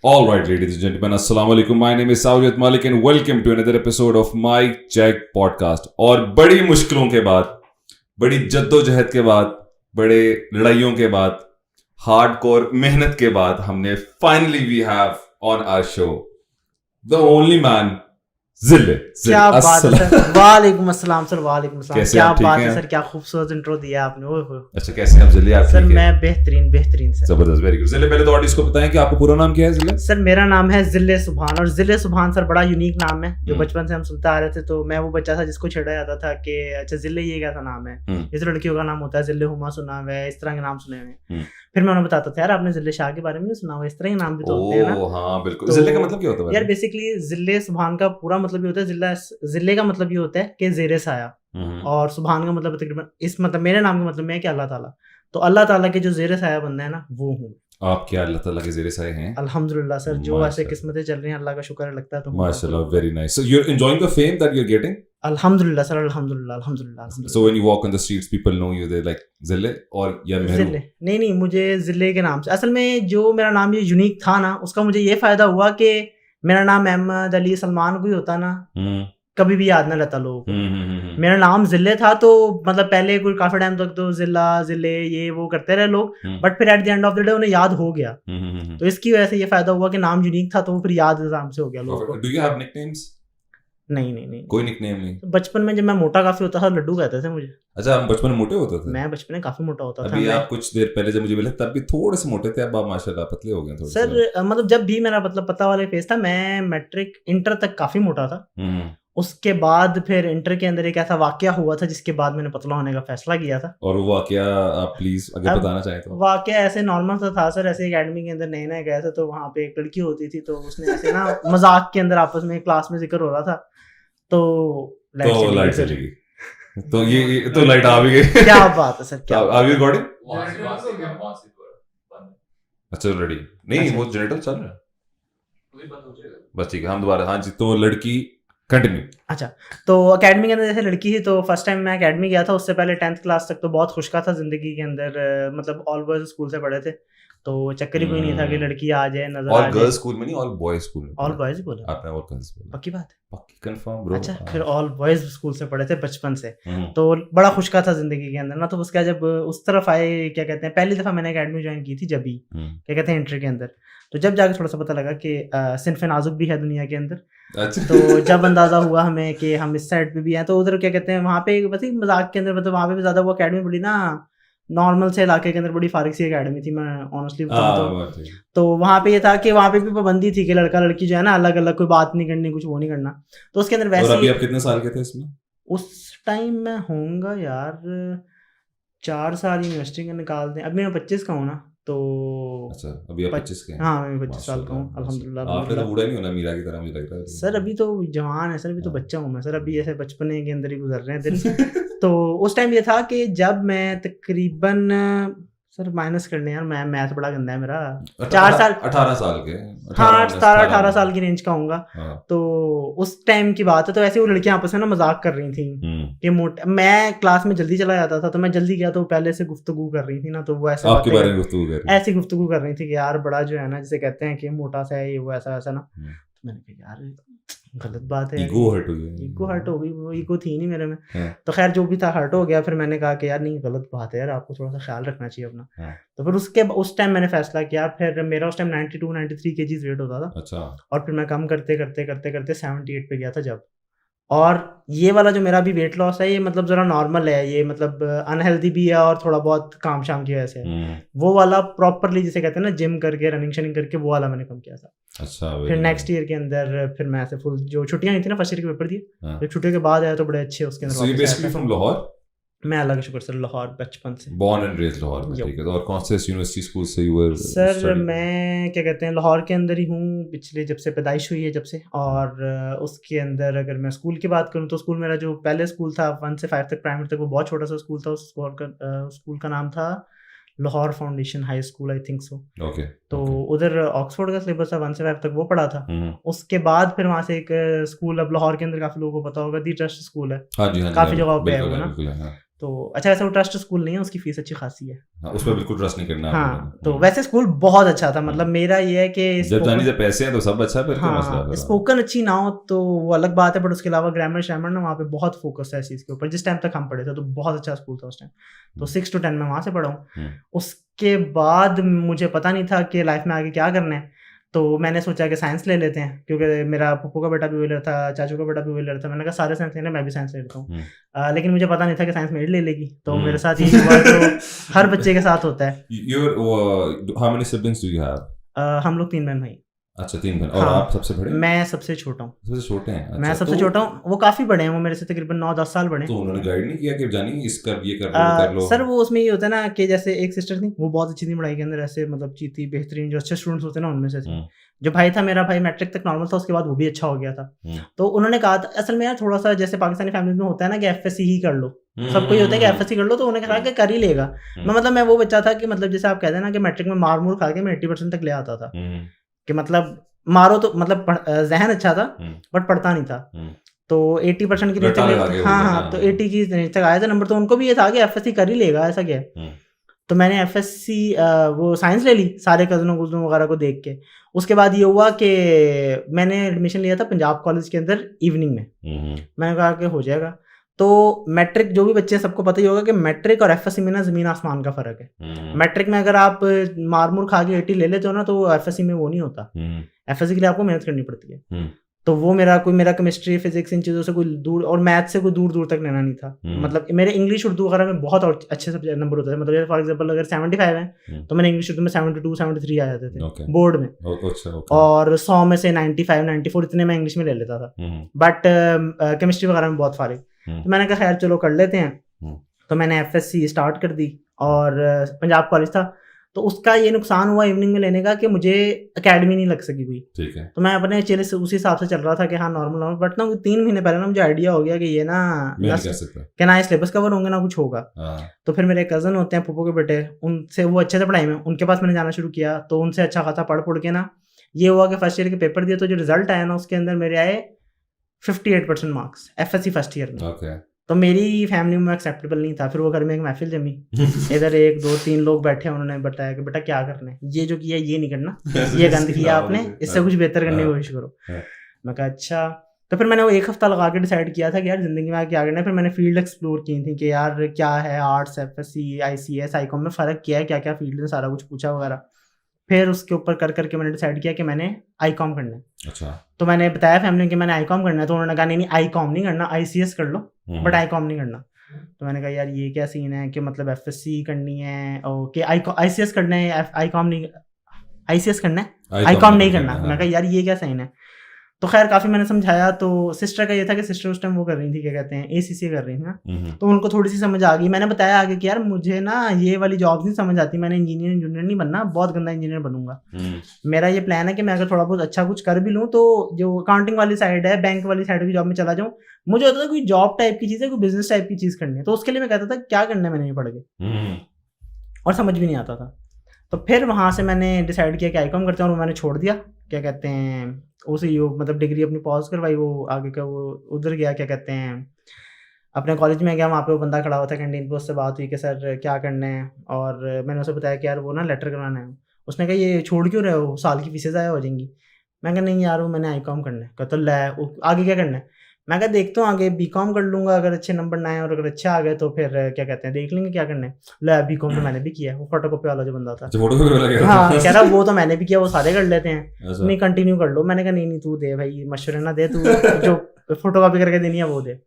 All right, ladies and gentlemen, Assalamu alaikum. My name is Saujat Malik and welcome to another episode of My Check Podcast. और बड़ी मुश्किलों के बाद, बड़ी जद्दोजहद के बाद, बड़े लड़ाइयों के बाद, हार्डकोर मेहनत के बाद, हमने finally we have on our show the only man, जिले। क्या बात है सर, वालेकुम अस्सलाम सर, वालेकुम अस्सलाम। कैसे क्या आप ठीक बात हैं? है सर, क्या खूबसूरत इंट्रो दिया आपने। ओए होए अच्छा, कैसे आप जिले? आप सर, ठीक हैं? मैं बेहतरीन सर। जबरदस्त, वेरी गुड। जिले, पहले तो ऑडियंस को बताएं कि आपका पूरा नाम क्या है जिले? सर मेरा नाम है जिले सुभान, और जिले सुभान सर बड़ा यूनिक नाम है जो हम्म। बचपन से हम सुनते आ रहे थे। तो मैं वो बच्चा था जिसको छेड़ा जाता था कि अच्छा जिले ये कैसा नाम है, इस लड़कियों का नाम होता है जिले हुमा सुना हुआ है, इस तरह के नाम सुने हुए हैं। फिर मैं उन्हें बताता था यार आपने जिले शाह के बारे में नहीं सुना हुआ, इस तरह के नाम भी तो होते हैं ना। ओह हाँ, बिल्कुल। तो जिले का मतलब क्या होता है? यार बेसिकली जिले सुभान का पूरा मतलब ये होता है, जिले का मतलब ये होता है कि ज़ेरे साया, और सुभान का मतलब तकरीबन इस मतलब मेरे नाम का मतलब में है कि अल्लाह ताला। तो अल्लाह ताला के जो ज़ेरे साया बंदा है ना, वो हूँ। आप क्या अल्लाह ताला के ज़ेरे साए हैं? अल्हम्दुलिल्लाह सर, जो ऐसे माशाल्लाह। किस्मतें चल रही हैं अल्लाह का शुक्र लगता है। तो माशाल्लाह, very nice. So you're enjoying the fame that you're getting? अल्हम्दुलिल्लाह सर, अल्हम्दुलिल्लाह। So when you walk on the streets, people know you. They're like Zille or या मेहरू? जिले नहीं, मुझे जिले के नाम से असल में जो मेरा नाम ये यूनिक था ना, उसका मुझे ये फायदा हुआ कि मेरा नाम अहमद अली सलमान कोई होता ना, कभी भी याद ना रहता लोगों को। मेरा नाम जिले था, तो मतलब पहले कोई काफी टाइम तक तो जिला जिले ये वो करते रहे लोग, बट फिर at the end of the day उन्हें याद हो गया। तो इसकी वजह से ये फायदा हुआ कि नाम यूनिक था, तो वो फिर याद आराम से हो गया लोगों को। Do you have nicknames? नहीं, कोई निकनेम नहीं? बचपन में जब मैं मोटा काफी होता था, लड्डू कहते थे मुझे। अच्छा, आप बचपन में मोटे होते थे? मैं बचपन में काफी मोटा होता था। अभी आप कुछ देर पहले जब मुझे मिले तब भी थोड़े से मोटे थे, अब आप माशाल्लाह पतले हो गए थोड़े से। सर मतलब जब भी मेरा मतलब पता वाला फेस था, मैं मैट्रिक इंटर तक काफी मोटा था। उसके बाद फिर इंटर के अंदर एक ऐसा वाकया हुआ था जिसके बाद मैंने पतला होने का फैसला किया था। और वो वाकया आप प्लीज अगर बताना चाहें तो? वाकया ऐसे नॉर्मल सा था सर, ऐसे एकेडमी के अंदर नए गए थे, तो वहाँ पे एक लड़की होती थी, तो उसने ऐसे ना मजाक के अंदर आपस में क्लास में जिक्र हो रहा था, तो लाइट चली गई। तो ये तो लाइट आ भी गई। क्या बात है सर, क्या आ भी रिकॉर्डिंग? अच्छा रेडी नहीं, वो जनरेटर चल रहा है बस, ठीक है। हम दोबारा, हाँ जी। तो लड़की कंटिन्यू। अच्छा, तो एकेडमी के अंदर जैसे लड़की थी, तो फर्स्ट टाइम मैं एकेडमी गया था। उससे पहले 10th क्लास तक तो बहुत खुशका था जिंदगी के अंदर, मतलब ऑल बॉयज स्कूल से पढ़े थे, तो चक्कर ही कोई नहीं था कि लड़की आ जाए नजर आ जाए। ऑल गर्ल्स स्कूल में नहीं, ऑल बॉयज स्कूल में? ऑल बॉयज बोला आपने? ऑल गर्ल्स बोला? पक्की बात है? पक्की कंफर्म ब्रो। अच्छा, फिर ऑल बॉयज स्कूल से पढ़े थे बचपन से, तो बड़ा खुशका था जिंदगी के अंदर ना। तो उसका जब उस तरफ आए, क्या कहते हैं, पहली दफा मैंने एकेडमी ज्वाइन की थी जब भी, क्या कहते हैं, इंटर के अंदर, तो जब जाके थोड़ा सा पता लगा कि सिन्फ नाजुक भी है दुनिया के अंदर। अच्छा। तो जब अंदाजा हुआ हमें कि हम इस साइड पे भी हैं, तो उधर क्या कहते हैं, वहाँ पे बस मजाक के अंदर, मतलब वहाँ पे भी ज्यादा वो एकेडमी बड़ी ना नॉर्मल से इलाके के अंदर बड़ी फारिग सी एकेडमी थी, मैं ऑनेस्टली बताऊं तो वहाँ पे ये था कि वहाँ पे भी पाबंदी थी कि लड़का लड़की जो है ना अलग अलग कोई बात नहीं करनी, कुछ वो नहीं करना। तो उसके अंदर वैसे। और अभी आप कितने साल के थे इसमें? उस टाइम मैं होऊंगा यार 4 साल यूनिवर्सिटी के निकाल दें, अभी मैं 25 का हूँ ना, तो अच्छा अभी आप 25 के हैं? हाँ, मैं 25 साल का हूँ अल्हम्दुलिल्लाह। आपने तो बूढ़ा नहीं होना मीरा की तरह, मुझे लग रहा है। सर अभी तो जवान है सर, अभी तो बच्चा हूँ मैं सर, अभी ऐसे बचपने के अंदर ही गुजर रहे हैं दिन। तो उस टाइम ये था कि जब मैं तकरीबन, सर माइनस कर लें यार, मैं मैथ बड़ा गंदा है मेरा, 4 साल 18 साल के, हाँ 18 साल की रेंज का होऊंगा। तो उस टाइम की बात है, तो ऐसे वो लड़कियां आपस में ना मजाक कर रही थी कि मैं क्लास में जल्दी चला जाता था, तो मैं जल्दी गया तो पहले से गुफ्तगू कर रही थी ना, तो वो ऐसे आपके बारे में गुफ्तगू कर रही थी कि यार बड़ा जो है ना, जिसे कहते हैं कि मोटा सा है ये वो ऐसा वैसा ना। तो मैंने कहा यार गलत बात है, ईगो हर्ट हो गई। वो ईगो थी नहीं मेरे में। तो खैर जो भी था हर्ट हो गया। फिर मैंने कहा कि यार नहीं, गलत बात है यार, आपको थोड़ा सा ख्याल रखना चाहिए अपना। तो फिर उस टाइम मैंने फैसला किया। फिर मेरा उस टाइम 92-93 kg वेट होता था। अच्छा। और फिर मैं कम करते 78 पे गया था जब। और ये वाला जो मेरा भी वेट लॉस है, ये मतलब जरा नॉर्मल है, ये मतलब अनहेल्दी भी है और थोड़ा बहुत काम शाम की वजह से। वो वाला प्रॉपरली जिसे कहते हैं ना, जिम करके रनिंग शनिंग करके, वो वाला मैंने कम किया था। अच्छा। फिर नेक्स्ट ईयर के अंदर फिर मैं ऐसे फुल, जो छुट्टियां थी ना, फर्स्ट ईयर के पेपर दिए, फिर छुट्टियों के बाद आया तो बड़े अच्छे उसके अंदर। So you're basically from Lahore? मैं अल्लाह का शुक्र सर लाहौर बचपन से। Born and raised लाहौर में, ठीक है। तो और कौन से यूनिवर्सिटी स्कूल से you were सर studying? मैं क्या कहते हैं, लाहौर के अंदर ही हूँ पिछले, जब से पैदाइश हुई है जब से। और उसके अंदर अगर मैं स्कूल की बात करूँ, तो स्कूल मेरा जो पहले स्कूल था 1 से 5 तक प्राइमरी तक, वो बहुत छोटा सा स्कूल था। उस स्कूल का नाम था Lahore foundation high school, I think so. Okay. तो उधर ऑक्सफोर्ड का सिलेबस था, 1 से 5 तक वो पढ़ा था। उसके बाद फिर वहाँ से एक स्कूल, अब लाहौर के अंदर काफी लोगों को पता होगा, दी ट्रस्ट स्कूल है, हाँ जी, काफी जगह पे है वो ना। तो अच्छा वैसे वो ट्रस्ट स्कूल नहीं है, उसकी फीस अच्छी खासी है। हाँ, उस पर बिल्कुल ट्रस्ट नहीं करना। हाँ तो वैसे स्कूल बहुत अच्छा था, मतलब मेरा ये है कि जब जानी से पैसे हैं तो सब अच्छा, फिर क्या मसला है? स्पोकन अच्छी ना हो तो वो अलग बात है, बट उसके अलावा ग्रामर शैमर ना वहाँ पे बहुत फोकस है इस चीज़ के ऊपर। जिस टाइम तक हम पढ़े थे तो बहुत अच्छा स्कूल था उस टाइम, तो 6 to 10 में वहाँ से पढ़ा हूँ। उसके बाद मुझे पता नहीं था कि लाइफ में आगे क्या करना है, तो मैंने सोचा कि साइंस ले लेते हैं, क्योंकि मेरा पप्पू का बेटा भी वही ले रहा था, चाचू का बेटा भी वही ले रहा था। मैंने कहा सारे साइंस लेना, मैं भी साइंस ले लेता हूँ। लेकिन मुझे पता नहीं था कि साइंस मेरी ले लेगी, तो मेरे साथ यही हुआ जो हर बच्चे के साथ होता है। How many siblings do you have? हम लोग 3 बहन भाई। अच्छा 3 बहन। और आप सबसे बड़े? मैं सबसे छोटा हूँ। सबसे छोटे हैं? अच्छा, मैं सबसे छोटा हूँ, वो काफी बड़े हैं, वो मेरे से तकरीबन 9-10 साल बड़े हैं। तो उन्होंने गाइड नहीं किया कि जानी ये कर लो? सर वो उसमें ये होता है ना कि जैसे एक सिस्टर थी, वो बहुत अच्छी थी पढ़ाई के अंदर, ऐसे मतलब थी बेहतरीन, जो अच्छे स्टूडेंट्स होते हैं ना उनमें से थी। जो भाई था मेरा भाई मैट्रिक तक नॉर्मल था, उसके बाद वो भी अच्छा हो गया था। तो उन्होंने कहा था असल में यार थोड़ा सा जैसे पाकिस्तानी फैमिली में होता है ना कि एफएससी ही कर लो, सबको ये होता है कि एफएससी कर लो, तो उन्होंने कहा कि कर ही लेगा। मैं वो बच्चा था कि मतलब जैसे आप कहते हैं ना कि मैट्रिक में मार मूर खा के मैं 80% तक ले आता था, कि मतलब मारो तो मतलब जहन अच्छा था बट पढ़ता नहीं था, तो 80% की रेंज तक। हाँ तो 80 की रेंज तक आया था नंबर, तो उनको भी ये था कि एफएससी कर ही लेगा, ऐसा क्या है। तो मैंने एफएससी वो साइंस ले ली सारे कजनों गुजनों वगैरह को देख के। उसके बाद ये हुआ कि मैंने एडमिशन लिया था पंजाब कॉलेज के अंदर इवनिंग में। मैंने कहा कि हो जाएगा। तो मैट्रिक जो भी बच्चे हैं सबको पता ही होगा कि मैट्रिक और एफएससी में ना ज़मीन आसमान का फ़र्क है। मैट्रिक में अगर आप मारमूर खा के 80 ले लेते हो ना, तो एफएससी में वो नहीं होता। एफएससी के लिए आपको मेहनत करनी पड़ती है। तो वो मेरा केमिस्ट्री फिजिक्स इन चीज़ों से कोई दूर, और मैथ से कोई दूर दूर तक लेना नहीं था। मतलब मेरे इंग्लिश उर्दू वगैरह में बहुत अच्छे सब्जेक्ट नंबर होते थे। मतलब फॉर एग्जांपल अगर 75 है तो मैंने इंग्लिश उर्दू में 72 73 आ जाते थे बोर्ड में। और 100 में से 95 94 इतने मैं इंग्लिश में ले लेता था, बट केमिस्ट्री वगैरह में बहुत फारिग। तो मैंने कहा खैर चलो कर लेते हैं। तो मैंने एफएससी स्टार्ट कर दी, और पंजाब कॉलेज था, तो उसका ये नुकसान हुआ इवनिंग में लेने का कि मुझे एकेडमी नहीं लग सकी कोई। ठीक है। तो मैं अपने चेले से उसी हिसाब से चल रहा था कि हाँ नॉर्मल, बट ना 3 महीने पहले ना मुझे आइडिया हो गया कि ये ना कि ना सिलेबस कवर होंगे ना कुछ होगा। तो फिर मेरे कजन होते हैं फूफो के बेटे, उनसे वो अच्छे से पढ़ाई में, उनके पास मैंने जाना शुरू किया। तो उनसे अच्छा खासा पढ़ के ना ये हुआ कि फर्स्ट ईयर के पेपर दिए, तो जो रिजल्ट आया ना उसके अंदर मेरे आए 58% मार्क्स एफएससी फर्स्ट ईयर में। तो मेरी फैमिली में एक्सेप्टेबल नहीं था। फिर वो घर में एक महफिल जमी, इधर 1 2 3 लोग बैठे, उन्होंने बताया कि बेटा क्या करना है, ये जो किया ये नहीं करना, ये गंद किया आपने, इससे कुछ बेहतर करने की कोशिश करो। मैं कहा अच्छा। तो फिर मैंने वो 1 हफ्ता लगा के डिसाइड किया था कि यार जिंदगी में क्या करना है। फिर मैंने फील्ड एक्सप्लोर की थी कि यार क्या है आर्ट्स, एफएससी, आईसीएस, आईकॉम में फ़र्क क्या है, क्या क्या फील्ड है, सारा कुछ पूछा वगैरह। फिर उसके ऊपर करके मैंने डिसाइड किया कि मैंने आईकॉम करना है। अच्छा। तो मैंने बताया फैमिली कि मैंने आईकॉम करना है, तो उन्होंने कहा नहीं आईकॉम नहीं करना, आईसीएस कर लो, बट आईकॉम नहीं करना। तो मैंने कहा यार ये क्या सीन है कि मतलब एफएससी करनी है और कि आईसीएस करना है, आईकॉम नहीं, आईसीएस करना है, आईकॉम नहीं करना। मैं कहा यार ये क्या सीन है। तो खैर काफ़ी मैंने समझाया। तो सिस्टर का ये था कि सिस्टर उस टाइम वो कर रही थी, क्या कहते हैं, एसीसी कर रही थी ना, तो उनको थोड़ी सी समझ आ गई। मैंने बताया आगे कि यार मुझे ना ये वाली जॉब्स नहीं समझ आती, मैंने इंजीनियर नहीं बनना, बहुत गंदा इंजीनियर बनूंगा। मेरा ये प्लान है कि मैं अगर थोड़ा बहुत अच्छा कुछ कर भी लूँ तो जो अकाउंटिंग वाली साइड है, बैंक वाली साइड की जॉब में चला जाऊँ। मुझे होता था कोई जॉब टाइप की चीज़ है, कोई बिजनेस टाइप की चीज़ करनी है, तो उसके लिए मैं कहता था क्या करना है मैंने ये पढ़ के, और समझ भी नहीं आता था। तो फिर वहाँ से मैंने डिसाइड किया कि आईकॉम करते हैं, और मैंने छोड़ दिया, क्या कहते हैं, उसी मतलब डिग्री अपनी पॉज करवाई, वो आगे का वो उधर गया, क्या कहते हैं, अपने कॉलेज में गया। वहाँ पे वो बंदा खड़ा हुआ था कैंटीन पे, उससे बात हुई कि सर क्या करना है, और मैंने उसे बताया कि यार वो ना लेटर करवाना है। उसने कहा ये छोड़ क्यों रहे हो, साल की फीसें ज़ाया हो जाएंगी। मैं कहा नहीं यार वो मैंने आईकॉम करना है। कहता ले आगे क्या करना है। मैं कहा देखता हूँ आगे बीकॉम कर लूँगा, अगर अच्छे नंबर ना आए और अगर अच्छे आ गए तो फिर क्या कहते हैं देख लेंगे क्या करना है। ले बीकॉम तो मैंने भी किया है। वो फोटोकॉपी वाला जो बंदा था, हाँ, कह रहा वो तो मैंने भी किया, वो सारे कर लेते हैं, नहीं कंटिन्यू कर लो। मैंने कहा नहीं तू दे भाई, मशवरे ना दे, तू जो फोटोकॉपी करके देनी है वो दे।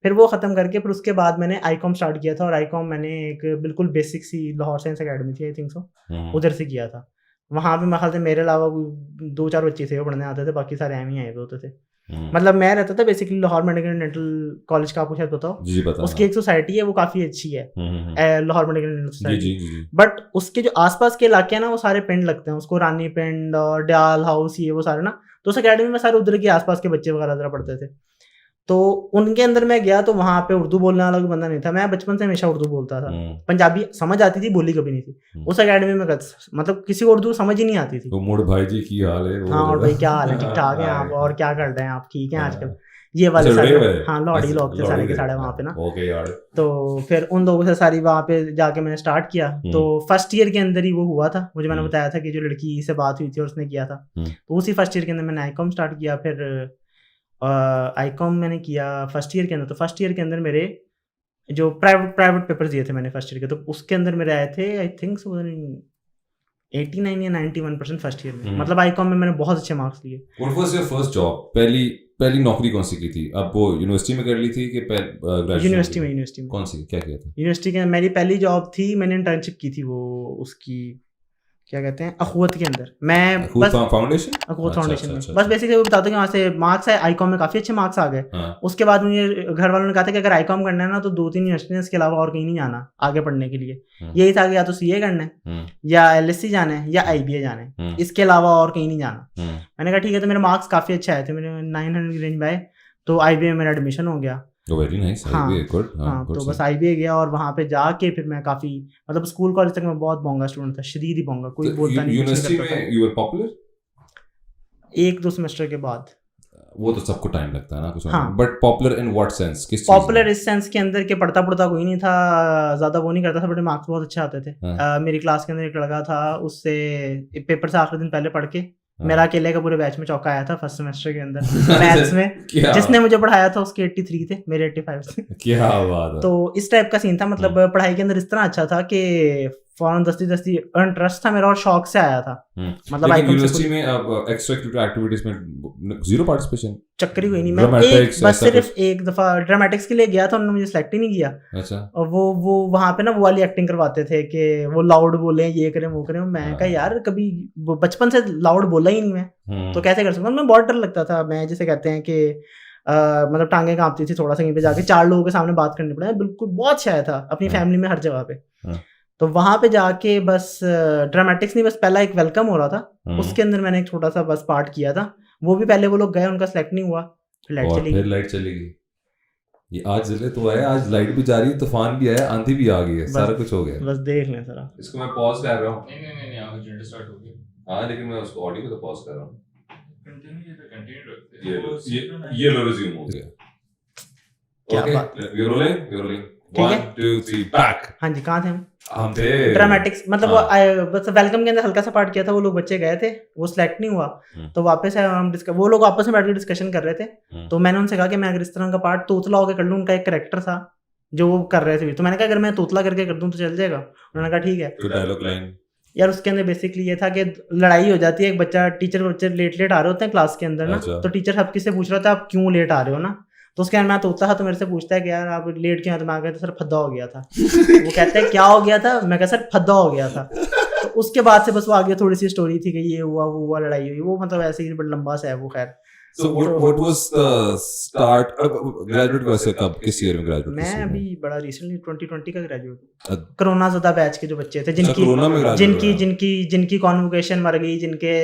फिर वो ख़त्म करके फिर उसके बाद मैंने आईकॉम स्टार्ट किया था। और आईकॉम मैंने एक बिल्कुल बेसिक सी लाहौर साइंस अकेडमी थी, आई थिंक सो, उधर से किया था। वहाँ पे मेरे ख्याल से मेरे अलावा 2-4 बच्चे थे वो पढ़ने आते थे, बाकी सारे एम ही आए हुए होते थे। मतलब मैं रहता था basically Lahore medical dental college का, आपको शायद बताओ जी, उसकी एक सोसाइटी है वो काफ़ी अच्छी है, Lahore medical dental society. But उसके जो आसपास के इलाके हैं ना वो सारे पिंड लगते हैं उसको, रानी पिंड और डयाल हाउस, ये वो सारे ना। तो उस अकेडमी में सारे उधर के आसपास के बच्चे वगैरह ज़रा पढ़ते थे। तो उनके अंदर मैं गया तो वहाँ पे उर्दू बोलने वाला कोई बंदा नहीं था। मैं बचपन से हमेशा उर्दू बोलता था, पंजाबी समझ आती थी, बोली कभी नहीं थी। उस अकेडमी में मतलब किसी को उर्दू समझ ही नहीं आती थी। तो मोड़ भाई जी की हाल है, हाँ और भाई क्या हाल है, ठीक ठाक है आप, और क्या कर रहे हैं आप, ठीक है आजकल, ये वाले अच्छा, सारे, रहे हाँ लॉडी अच्छा, लोग थे सारे के सारे वहाँ पे ना। ओके यार। तो फिर उन लोगों से सारी वहाँ पे जाके मैंने स्टार्ट किया। तो फर्स्ट ईयर के अंदर ही वो हुआ था, मुझे मैंने बताया था कि जो लड़की से बात हुई थी और उसने किया था, तो उसी फर्स्ट ईयर के अंदर मैंने आईकॉम स्टार्ट किया। फिर आईकॉम मैंने किया फर्स्ट ईयर के अंदर। तो फर्स्ट ईयर के अंदर मेरे जो प्राइवेट पेपर्स दिए थे मैंने फर्स्ट ईयर के, तो उसके अंदर मेरे आए थे आई थिंक 89 या 91% फर्स्ट ईयर में। मतलब आईकॉम में मैंने बहुत अच्छे मार्क्स लिए। What was your first job? पहली नौकरी कौन सी की थी? अब वो यूनिवर्सिटी में कर ली थी कि यूनिवर्सिटी में कौन सी क्या किया था? यूनिवर्सिटी के मेरी पहली जॉब थी, मैंने इंटर्नशिप की थी वो उसकी क्या कहते हैं अखुवत के अंदर। मैं बस फाउंडेशन अखुवत फाउंडेशन में बस बेसिकली वो बताता हूँ कि वहाँ से मार्क्स है आईकॉम में काफ़ी अच्छे मार्क्स आ गए। उसके बाद मुझे घर वालों ने कहा था कि अगर आईकॉम करना है ना तो 2-3 यूनिवर्सिटी इसके अलावा और कहीं नहीं जाना आगे पढ़ने के लिए। यही था कि या तो सीए करना है या एलएससी जाना है या आईबीए जाना है, इसके अलावा और कहीं नहीं जाना। मैंने कहा ठीक है। तो मेरे मार्क्स काफ़ी अच्छे आए थे, मेरे 900 की रेंज में आए, तो आईबीए में मेरा एडमिशन हो गया। Very nice. हाँ, तो बस आईबीए गया और वहाँ पे जाके फिर मैं काफी मतलब स्कूल कॉलेज तक मैं बहुत बोंगा स्टूडेंट था, शदीद ही बोंगा, कोई बोलता नहीं। यूनिवर्सिटी में यू वर पॉपुलर? 1-2 सेमेस्टर के बाद। वो तो सबको टाइम लगता है ना कुछ। हाँ, but popular in what sense? किस पॉपुलर इस सेंस के अंदर के पढ़ता कोई नहीं था, ज्यादा वो नहीं करता था, बट मार्क्स बहुत अच्छे आते थे। मेरी क्लास के अंदर एक लड़का था, उससे पेपर से आखिरी दिन पहले पढ़ के मेरा अकेले का पूरे बैच में चौका आया था फर्स्ट सेमेस्टर के अंदर मैथ्स में। जिसने मुझे पढ़ाया था उसके 83 थे, मेरे 85 थे। क्या बात है। तो इस टाइप का सीन था, मतलब पढ़ाई के अंदर इस तरह अच्छा था कि फौरन दस्ती इंटरेस्ट था मेरा और शौक से आया था। मतलब यूनिवर्सिटी में अब एक्स्ट्रा एक्टिविटीज में जीरो पार्टिसिपेशन? चक्कर ही कोई नहीं। मैं बस सिर्फ एक दफा ड्रामेटिक्स के लिए गया था, उन्होंने मुझे सिलेक्ट ही नहीं किया। अच्छा। और वो वहाँ पे ना वो वाली एक्टिंग करवाते थे कि वो लाउड बोले, ये करें वो करें। मैं कहा यार कभी बचपन से लाउड बोला ही नहीं मैं, तो कैसे कर सकता हूँ। मैं बहुत डर लगता था। मैं जैसे कहते हैं कि मतलब टांगे कांपती थी थोड़ा सा, कहीं पे जाके 4 लोगों के सामने बात करनी पड़ा। बिल्कुल बहुत शाय था अपनी फैमिली में हर जगह पे। तो वहां पे जाके बस ड्रामेटिक्स नहीं, बस पहला एक वेलकम हो रहा था, उसके अंदर मैंने एक छोटा सा बस पार्ट किया था। वो भी पहले वो लोग गए, उनका सिलेक्ट नहीं हुआ, फिर लाइट चली गई। ये आज जिले तो आया, आज लाइट भी जा रही है, तूफान भी आया, आंधी भी आ गई है, सारा कुछ हो गया। बस देख लें जरा। इसको मैं पॉज कर रहा हूँ। नहीं आगे जनरेटर स्टार्ट हो गया। हाँ लेकिन मैं उसको ऑडियो को तो पॉज कर रहा हूँ। कंटिन्यू रखते हैं। ये लो रिज्यूम हो गया। क्या बात। We rolling 1 2 3 back. हाँ जी, कहाँ थे हम थे ड्रामेटिक्स। मतलब वो बस वेलकम के अंदर हल्का सा पार्ट किया था, वो लोग बच्चे गए थे, वो सिलेक्ट नहीं हुआ, तो वापस हम वो लोग आपस में बैठ के डिस्कशन कर रहे थे। तो मैंने उनसे कहा कि मैं अगर इस तरह का पार्ट तोतला होकर कर लूँ, उनका एक कैरेक्टर था जो वो कर रहे थे, तो मैंने कहा अगर मैं तोतला करके कर दूं तो चल जाएगा। उन्होंने कहा ठीक है। तो डायलॉग लाइन यार उसके अंदर बेसिकली ये था कि लड़ाई हो जाती है, एक बच्चा टीचर लेट आ रहे होते हैं क्लास के अंदर ना, तो टीचर सब किससे पूछ रहा था आप क्यों लेट आ रहे हो ना, तो उसके अंदर मैं तोतला था, तो मेरे से पूछता है कि यार आप लेट क्यों आए, तो मैं कहता सर फद्दा हो गया था। वो कहता है क्या हो गया था, मैं कहता सर फद्दा हो गया था। तो उसके बाद से बस वो आगे थोड़ी सी स्टोरी थी कि ये हुआ वो हुआ, लड़ाई हुई, वो मतलब ऐसे ही बड़ा लंबा सा है वो। खैर So what was the start? Graduate वैसे कब, किस ईयर में ग्रेजुएट? मैं अभी बड़ा रिसेंटली 2020 का ग्रेजुएट हूँ। कोरोना ज़्यादा बैच के जो बच्चे थे जिनकी कॉन्वोकेशन मर गई,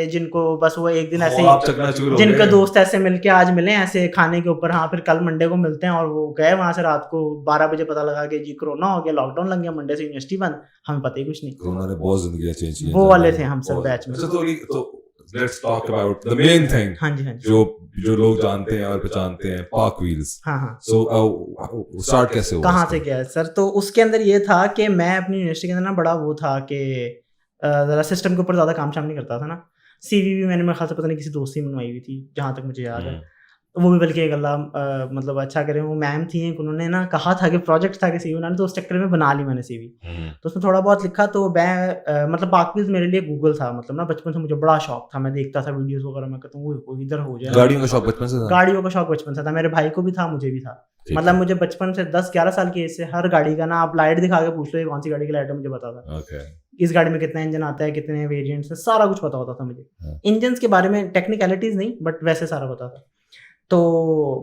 जिनको बस वो एक दिन ऐसे ही जिनके दोस्त ऐसे मिलके आज मिले ऐसे खाने के ऊपर, हाँ फिर कल मंडे को मिलते हैं, और वो गए वहाँ से रात को 12 बजे पता लगा कि जी कोरोना हो गया, लॉकडाउन लग गया, मंडे से यूनिवर्सिटी बंद, हमें पता ही कुछ नहीं। कोरोना ने बहुत जिंदगी चेंज की। वो वाले थे हम सब बैच में। तो let's talk about the main thing। हाँ जी। जो लोग जानते हैं और पहचानते हैं, पार्क व्हील्स। हाँ। So स्टार्ट कैसे हुआ? कहाँ से गया सर? तो उसके अंदर ये था कि मैं अपनी यूनिवर्सिटी के अंदर ना बड़ा वो था कि जरा सिस्टम के ऊपर ज़्यादा काम शाम नहीं करता था ना। सीवी भी मैंने मेरे ख्याल से पता नहीं किसी दोस्त से बनवाई हुई थी जहाँ तक मुझे याद है, वो भी बल्कि एक अल्लाह मतलब अच्छा करे, वो मैम थी, उन्होंने ना कहा था कि प्रोजेक्ट था कि सीवी बनाने, तो उस चक्कर में बना ली मैंने सीवी। तो उसमें थोड़ा बहुत लिखा, तो मैं मतलब पार्कव्हील्स मेरे लिए गूगल था, मतलब ना बचपन से मुझे बड़ा शौक था, मैं देखता था वीडियोस वगैरह, मैं कहता हूँ वो इधर हो जाए। गाड़ियों का शौक बचपन से था? गाड़ियों का शौक बचपन से था, मेरे भाई को भी था, मुझे भी था। मतलब मुझे बचपन से 10-11 साल की एज से हर गाड़ी का ना आप लाइट दिखा के पूछ लो कौन सी गाड़ी की लाइट है, मुझे पता था। इस गाड़ी में कितना इंजन आता है, कितने वेरिएंट्स है, सारा कुछ पता होता था मुझे। इंजन्स के बारे में टेक्निकलिटीज नहीं, बट वैसे सारा पता था। तो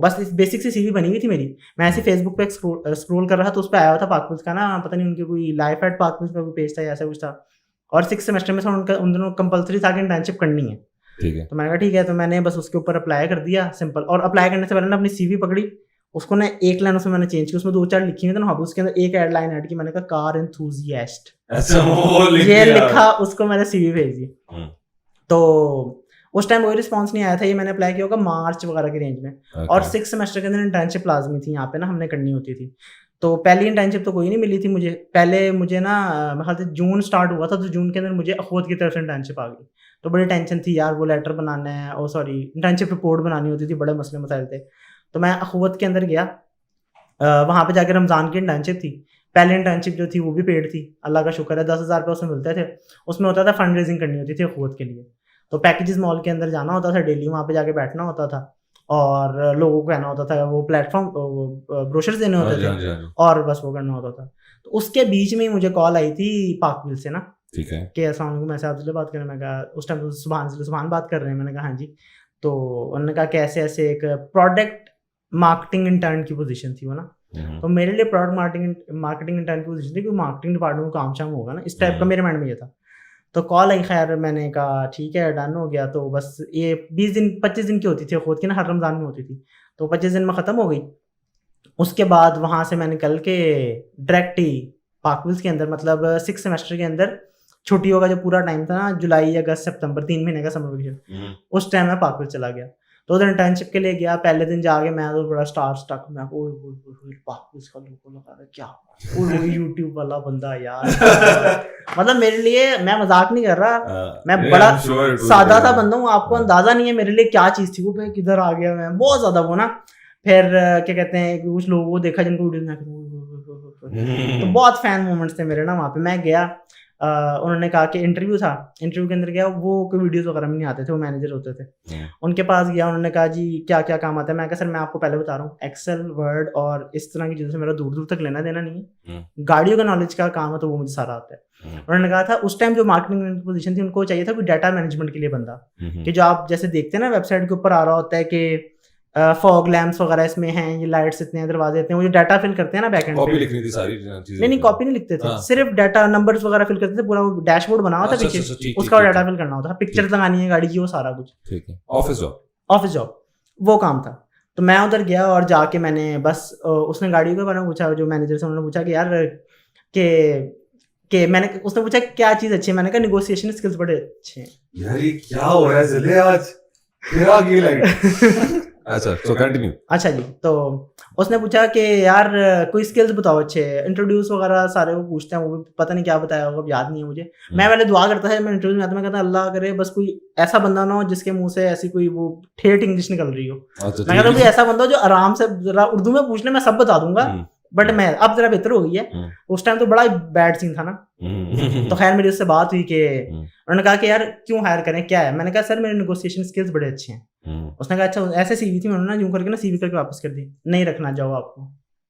बस इस बेसिक सी सीवी बनी हुई थी मेरी। मैं ऐसे फेसबुक पे स्क्रॉल कर रहा था, तो उस पर आया हुआ था पार्कव्हील्स का ना, पता नहीं उनके कोई लाइफ एट पार्कव्हील्स का कोई पेज था या ऐसा कुछ था, और 6th सेमेस्टर में उन दोनों कंपलसरी था कि इंटर्नशिप करनी है। ठीक है। तो मैंने कहा ठीक है, तो मैंने बस उसके ऊपर अप्लाई कर दिया सिंपल, और अप्लाई करने से पहले ना अपनी सीवी पकड़ी, उसको ना एक लाइन उसमें मैंने चेंज की, उसमें 2-4 लिखी हुई थी ना, उसके अंदर एक लाइन ऐड की, मैंने कहा कार एंथुसियास्ट, ये लिखा, उसको मैंने सीवी भेज दी। तो उस टाइम कोई रिस्पांस नहीं आया था, ये मैंने अप्लाई किया होगा मार्च वगैरह की रेंज में। और 6 सेमेस्टर के अंदर इंटर्नशिप लाजमी थी यहाँ पे ना, हमने करनी होती थी। तो पहली इंटर्नशिप तो कोई नहीं मिली थी मुझे, पहले मुझे ना मेरे ख्याल से जून स्टार्ट हुआ था, तो जून के अंदर मुझे अखवत की तरफ से इंटर्नशिप आ गई। तो बड़ी टेंशन थी यार, वो लेटर बनाना है, और सॉरी इंटर्नशिप रिपोर्ट बनानी होती थी, बड़े मसले मसाइल थे। तो मैं अखवत के अंदर गया, वहाँ पे जाकर रमज़ान की इंटर्नशिप थी। पहले इंटर्नशिप जो थी वो भी पेड थी, अल्लाह का शुक्र है, 10,000 रुपये उसमें मिलते थे। उसमें होता था फंड रेजिंग करनी होती थी अखवत के लिए। तो पैकेजेस मॉल के अंदर जाना होता था डेली, वहाँ पे जाके बैठना होता था और लोगों को कहना होता था, वो प्लेटफॉर्म ब्रोशर्स देने होते थे और बस वो करना होता था। तो उसके बीच में ही मुझे कॉल आई थी पाकविल से ना, ठीक है, कि अस्सलाम वालेकुम, मैं साहब बात कर रहे हैं। मैं कहा उस टाइम सुभान बात कर रहे हैं, मैंने कहा हाँ जी। तो उन्होंने कहा कि ऐसे ऐसे एक प्रोडक्ट मार्केटिंग इंटर्न की पोजीशन थी वो ना। तो मेरे लिए प्रोडक्ट मार्केटिंग इंटर्न की पोजीशन थी, क्योंकि मार्केटिंग डिपार्टमेंट में काम शाम होगा ना, इस टाइप का मेरे माइंड में ये था। तो कॉल आई, खैर मैंने कहा ठीक है डन हो गया। तो बस ये 20 दिन 25 दिन की होती थी खुद की ना, हर रमज़ान में होती थी, तो 25 दिन में ख़त्म हो गई। उसके बाद वहाँ से मैं निकल के डायरेक्ट ही पाकविल्स के अंदर, मतलब 6 सेमेस्टर के अंदर छुट्टियों का जो पूरा टाइम था ना, जुलाई अगस्त सितंबर 3 महीने का समर वेकेशन, उस टाइम मैं पाकविल चला गया। तो उधर इंटर्नशिप के लिए गया, पहले दिन जाके मैं तो बड़ा स्टार स्टक, मैं पाकविल्स का लोगो लगा रहा, क्या वो यूट्यूब वाला बंदा यार मतलब मेरे लिए, मैं मजाक नहीं कर रहा, मैं बड़ा सादा सा बंदा हूँ, आपको अंदाजा नहीं है मेरे लिए क्या चीज़ थी वो, भाई किधर आ गया मैं, बहुत ज़्यादा वो ना। फिर क्या कहते हैं, कुछ लोगों को देखा जिनको वीडियो, तो बहुत फैन मोमेंट्स थे मेरे ना वहाँ पे। मैं गया, उन्होंने कहा कि इंटरव्यू था, इंटरव्यू के अंदर गया, वो कोई वीडियोस वगैरह में नहीं आते थे, वो मैनेजर होते थे, उनके पास गया। उन्होंने कहा जी क्या क्या काम आता है। मैं कहा सर मैं आपको पहले बता रहा हूँ, एक्सेल वर्ड और इस तरह की चीज़ों से मेरा दूर दूर तक लेना देना नहीं है, गाड़ियों का नॉलेज का काम है तो वो मुझे सारा आता है। उन्होंने कहा था उस टाइम जो मार्केटिंग पोजीशन थी, उनको चाहिए था कोई डाटा मैनेजमेंट के लिए बंदा, कि जो आप जैसे देखते हैं ना वेबसाइट के ऊपर आ रहा होता है कि फॉग लैम्प्स वगैरह इसमें हैं, ये लाइट्स इतने हैं, दरवाजे इतने हैं, वो जो डाटा फिल करते हैं ना बैकएंड पे, कॉपी लिखनी थी सारी चीजें। नहीं कॉपी नहीं लिखते थे, सिर्फ डाटा नंबर्स वगैरह फिल करते थे, पूरा डैशबोर्ड बना हुआ था पीछे, उसका डाटा फिल करना होता था, पिक्चर्स लगानी है गाड़ी की, वो सारा कुछ। ठीक है, ऑफिस जॉब वो काम था। तो मैं उधर गया और जाके मैंने बस उसने गाड़ी के बारे में पूछा, जो मैनेजर से, उन्होंने पूछा कि यार के मैंने, उसने पूछा क्या चीज़ अच्छी है, मैंने कहा निगोशिएशन स्किल्स बड़े अच्छे हैं। यार ये क्या हो रहा है ज़िले आज, तेरा की लाइट अच्छा तो कंटिन्यू। अच्छा जी, तो उसने पूछा कि यार कोई स्किल्स बताओ अच्छे, इंट्रोड्यूस वगैरह सारे वो पूछते हैं, वो पता नहीं क्या बताया होगा, याद नहीं है मुझे। मैं पहले दुआ करता था, मैं इंटरव्यू में आता, मैं कहता अल्लाह करे बस कोई ऐसा बंदा ना हो जिसके मुंह से ऐसी कोई वो ठेठ इंग्लिश निकल रही हो। मैं कहता कोई ऐसा बंदा हो जो आराम से जरा उर्दू में पूछ ले, मैं सब बता दूंगा, बट मैं अब जरा बेहतर हो गई है, उस टाइम तो बड़ा बैड सीन था ना। तो खैर मेरी उससे बात हुई कि उन्होंने कहा कि यार क्यों हायर करें, क्या है। मैंने कहा सर मेरे नेगोशिएशन स्किल्स बड़े अच्छे हैं। उसने कहा अच्छा, ऐसे सीवी थी, उन्होंने यूं करके ना सीवी करके वापस कर दी, नहीं रखना जाओ आपको।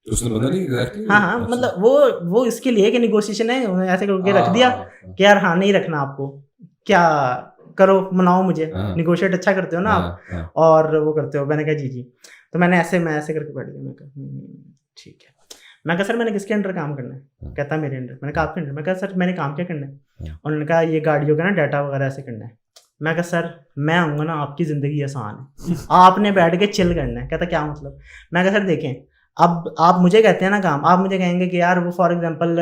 उसने बता नहीं, हाँ हाँ, मतलब वो इसके लिए कि नेगोशिएशन है, उन्होंने ऐसे करके रख दिया कि यार हाँ नहीं रखना आपको, क्या करो मनाओ मुझे, निगोशिएट अच्छा करते हो ना आप और वो करते हो। मैंने कहा जी। तो मैं ऐसे करके बैठ गया, मैं कहा ठीक है। मैं कहा सर मैंने किसके अंडर काम करना है, कहता मेरे अंडर। मैंने कहा आपके अंडर। मैं कहा सर मैंने काम क्या करना है, उन्होंने कहा ये गाड़ियों का ना डाटा वगैरह ऐसे करना है। मैं कहा सर मैं आऊँगा ना, आपकी ज़िंदगी आसान है, आपने बैठ के चिल करना है। कहता क्या मतलब। मैं कहा सर देखें, अब आप मुझे कहते हैं ना काम, आप मुझे कहेंगे कि यार वो फॉर एग्जांपल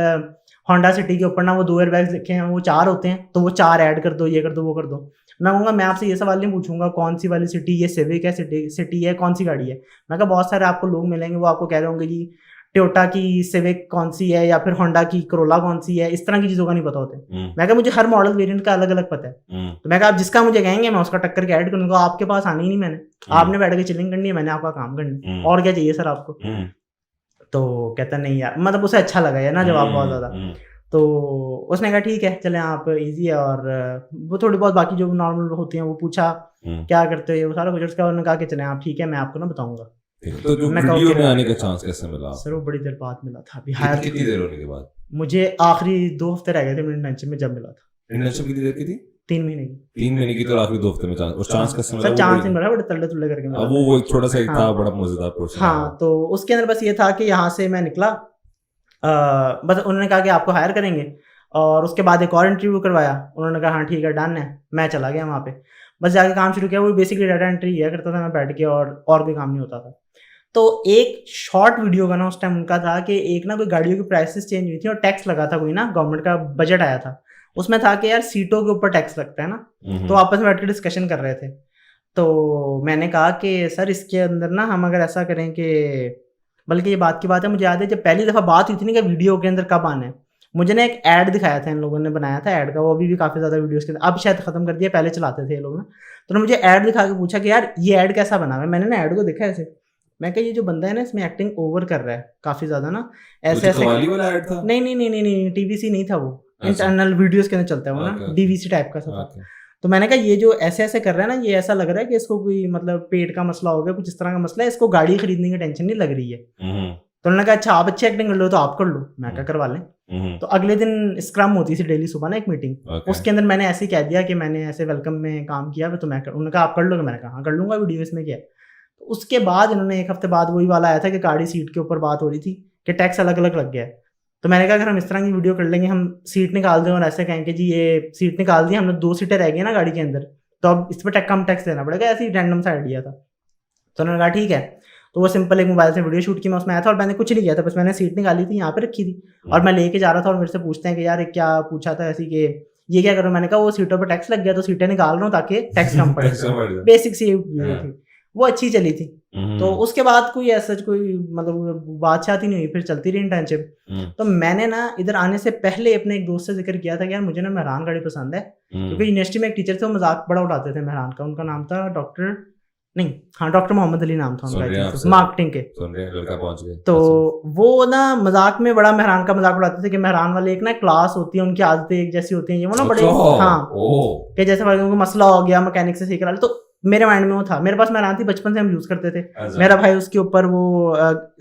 होंडा सिटी के ऊपर ना वो 2 एयरबैग्स लिखे हैं, वो 4 होते हैं, तो वो 4 ऐड कर दो, ये कर दो, वो कर दो। मैं कहूँगा मैं आपसे ये सवाल नहीं पूछूंगा कौन सी वाली सिटी, ये सिविक है, सिटी है, कौन सी गाड़ी है। मैं कहा बहुत सारे आपको लोग मिलेंगे, वो आपको कह रहे होंगे जी टोयोटा की सिविक कौन सी है या फिर होंडा की करोला कौन सी है, इस तरह की चीज़ों का नहीं पता होता। मैं कहा मुझे हर मॉडल वेरिएंट का अलग अलग पता है। तो मैं कहा आप जिसका मुझे कहेंगे मैं उसका टक्कर के ऐड करूँगा, आपके पास आना ही नहीं मैंने, आपने बैठ के चिलिंग करनी है, मैंने आपका काम करना है, और क्या चाहिए सर आपको। तो कहता नहीं यार, मतलब उसे अच्छा लगा है ना जवाब बहुत ज़्यादा। तो उसने कहा ठीक है चलें आप, इजी है, और वो थोड़ी बहुत बाकी जो नॉर्मल होती हैं वो पूछा क्या करते हो ये वो सारा कुछ, उसका उन्होंने कहा कि चलें आप ठीक है मैं आपको ना बताऊंगा। तो जो वीडियो में आने का चांस कैसे मिला? सर वो बड़ी देर बाद मिला था, अभी हायर कितनी देर होने के बाद? मुझे आखिरी 2 हफ्ते रह गए थे मेरे इंटर्नशिप में जब मिला था। इंटर्नशिप कितनी देर की थी? 3 महीने की। 3 महीने की, तो आखिरी 2 हफ्ते में चांस, और चांस कैसे मिला? सर चांस नहीं मिला, बड़े तल्ले तुल्ले करके मिला। वो थोड़ा सा था, बड़ा मजेदार प्रोसेस। हाँ, तो उसके अंदर बस ये था कि यहाँ से मैं निकला, बस उन्होंने कहा कि आपको हायर करेंगे, और उसके बाद एक और इंटरव्यू करवाया, उन्होंने कहा हाँ ठीक है डन है। मैं चला गया वहाँ पे, बस जाके काम शुरू किया। वो बेसिकली डाटा एंट्री किया करता था मैं बैठ के, और कोई काम नहीं होता था। तो एक शॉर्ट वीडियो का ना उस टाइम उनका था कि एक ना कोई गाड़ियों की प्राइसेस चेंज हुई थी और टैक्स लगा था कोई ना, गवर्नमेंट का बजट आया था, उसमें था कि यार सीटों के ऊपर टैक्स लगता है ना, तो आपस में बैठ के डिस्कशन कर रहे थे। तो मैंने कहा कि सर इसके अंदर ना हम अगर ऐसा करें कि, बल्कि ये बात की बात है, मुझे याद है जब पहली दफ़ा बात हुई थी ना कि वीडियो के अंदर कब आना है, मुझे ना एक ऐड दिखाया था, इन लोगों ने बनाया था ऐड का, वो अभी भी काफ़ी ज़्यादा वीडियोस के अब शायद ख़त्म कर दिया, पहले चलाते थे ये लोग ना। तो मुझे ऐड दिखा के पूछा कि यार ये ऐड कैसा बना हुआ है। मैंने ना ऐड को देखा ऐसे, मैं कहा ये जो बंदा है ना इसमें एक्टिंग ओवर कर रहा है काफ़ी ज़्यादा ना, ऐसे ऐसे। नहीं नहीं नहीं नहीं, TVC नहीं था वो, इंटरनल वीडियोस के अंदर चलता है वो ना, DVC टाइप का था। तो मैंने कहा ये जो ऐसे ऐसे कर रहा है ना, ये ऐसा लग रहा है कि इसको कोई मतलब पेट का मसला हो गया, कुछ इस तरह का मसला है, इसको गाड़ी खरीदने की टेंशन नहीं लग रही है। तो उन्होंने कहा अच्छा आप अच्छी एक्टिंग कर लो तो आप कर लो, मैं क्या करवा लें। तो अगले दिन स्क्रम होती थी डेली सुबह ना एक मीटिंग, उसके अंदर मैंने ऐसे ही कह दिया कि मैंने ऐसे वेलकम में काम किया, तो मैं उन्होंने कहा आप कर लोगे, मैंने कहा हाँ कर लूंगा, वीडियो इसमें क्या है। तो उसके बाद इन्होंने एक हफ्ते बाद वही वाला आया था कि गाड़ी सीट के ऊपर बात हो रही थी कि टैक्स अलग अलग लग गया है। तो मैंने कहा अगर हम इस तरह की वीडियो कर लेंगे, हम सीट निकाल दें और ऐसे कहें कि जी ये सीट निकाल दी, हमने 2 सीटें रह गई ना गाड़ी के अंदर, तो अब इस पर कम टैक्स देना पड़ेगा, ऐसे ही रैंडम सा आइडिया था। तो उन्होंने कहा ठीक है। तो वो सिंपल एक मोबाइल से वीडियो शूट की, मैं उसमें आया था और मैंने कुछ नहीं किया था, बस मैंने सीट निकाली थी, यहाँ पे रखी थी और मैं लेके जा रहा था और मेरे से पूछते हैं कि यार क्या पूछा था ऐसी कि ये क्या करो, मैंने कहा वो सीटों पर टैक्स लग गया तो सीटें निकाल रहा हूँ ताकि टैक्स कम पड़े। बेसिक सी वीडियो थी, वो अच्छी चली थी। तो उसके बाद कोई ऐसा कोई मतलब बातचीत ही नहीं हुई, फिर चलती रही इंटर्नशिप। तो मैंने ना इधर आने से पहले अपने एक दोस्त से जिक्र किया था कि यार मुझे ना मेहरान गाड़ी पसंद है, क्योंकि यूनिवर्सिटी में एक टीचर थे वो मजाक बड़ा उड़ाते थे मेहरान का, उनका नाम था डॉक्टर मोहम्मद अली नाम था उनका, मार्केटिंग के। तो वो ना मजाक में बड़ा मेहरान का मजाक उड़ाते थे कि मेहरान वाले एक ना क्लास होती है, उनकी आदतें एक जैसी होती हैं, ये वो ना बड़े हाँ कि जैसे कोई मसला हो गया मैकेनिक से सीख रहा, तो मेरे माइंड में वो था। मेरे पास मेहरान थी, बचपन से हम यूज करते थे, मेरा भाई उसके ऊपर वो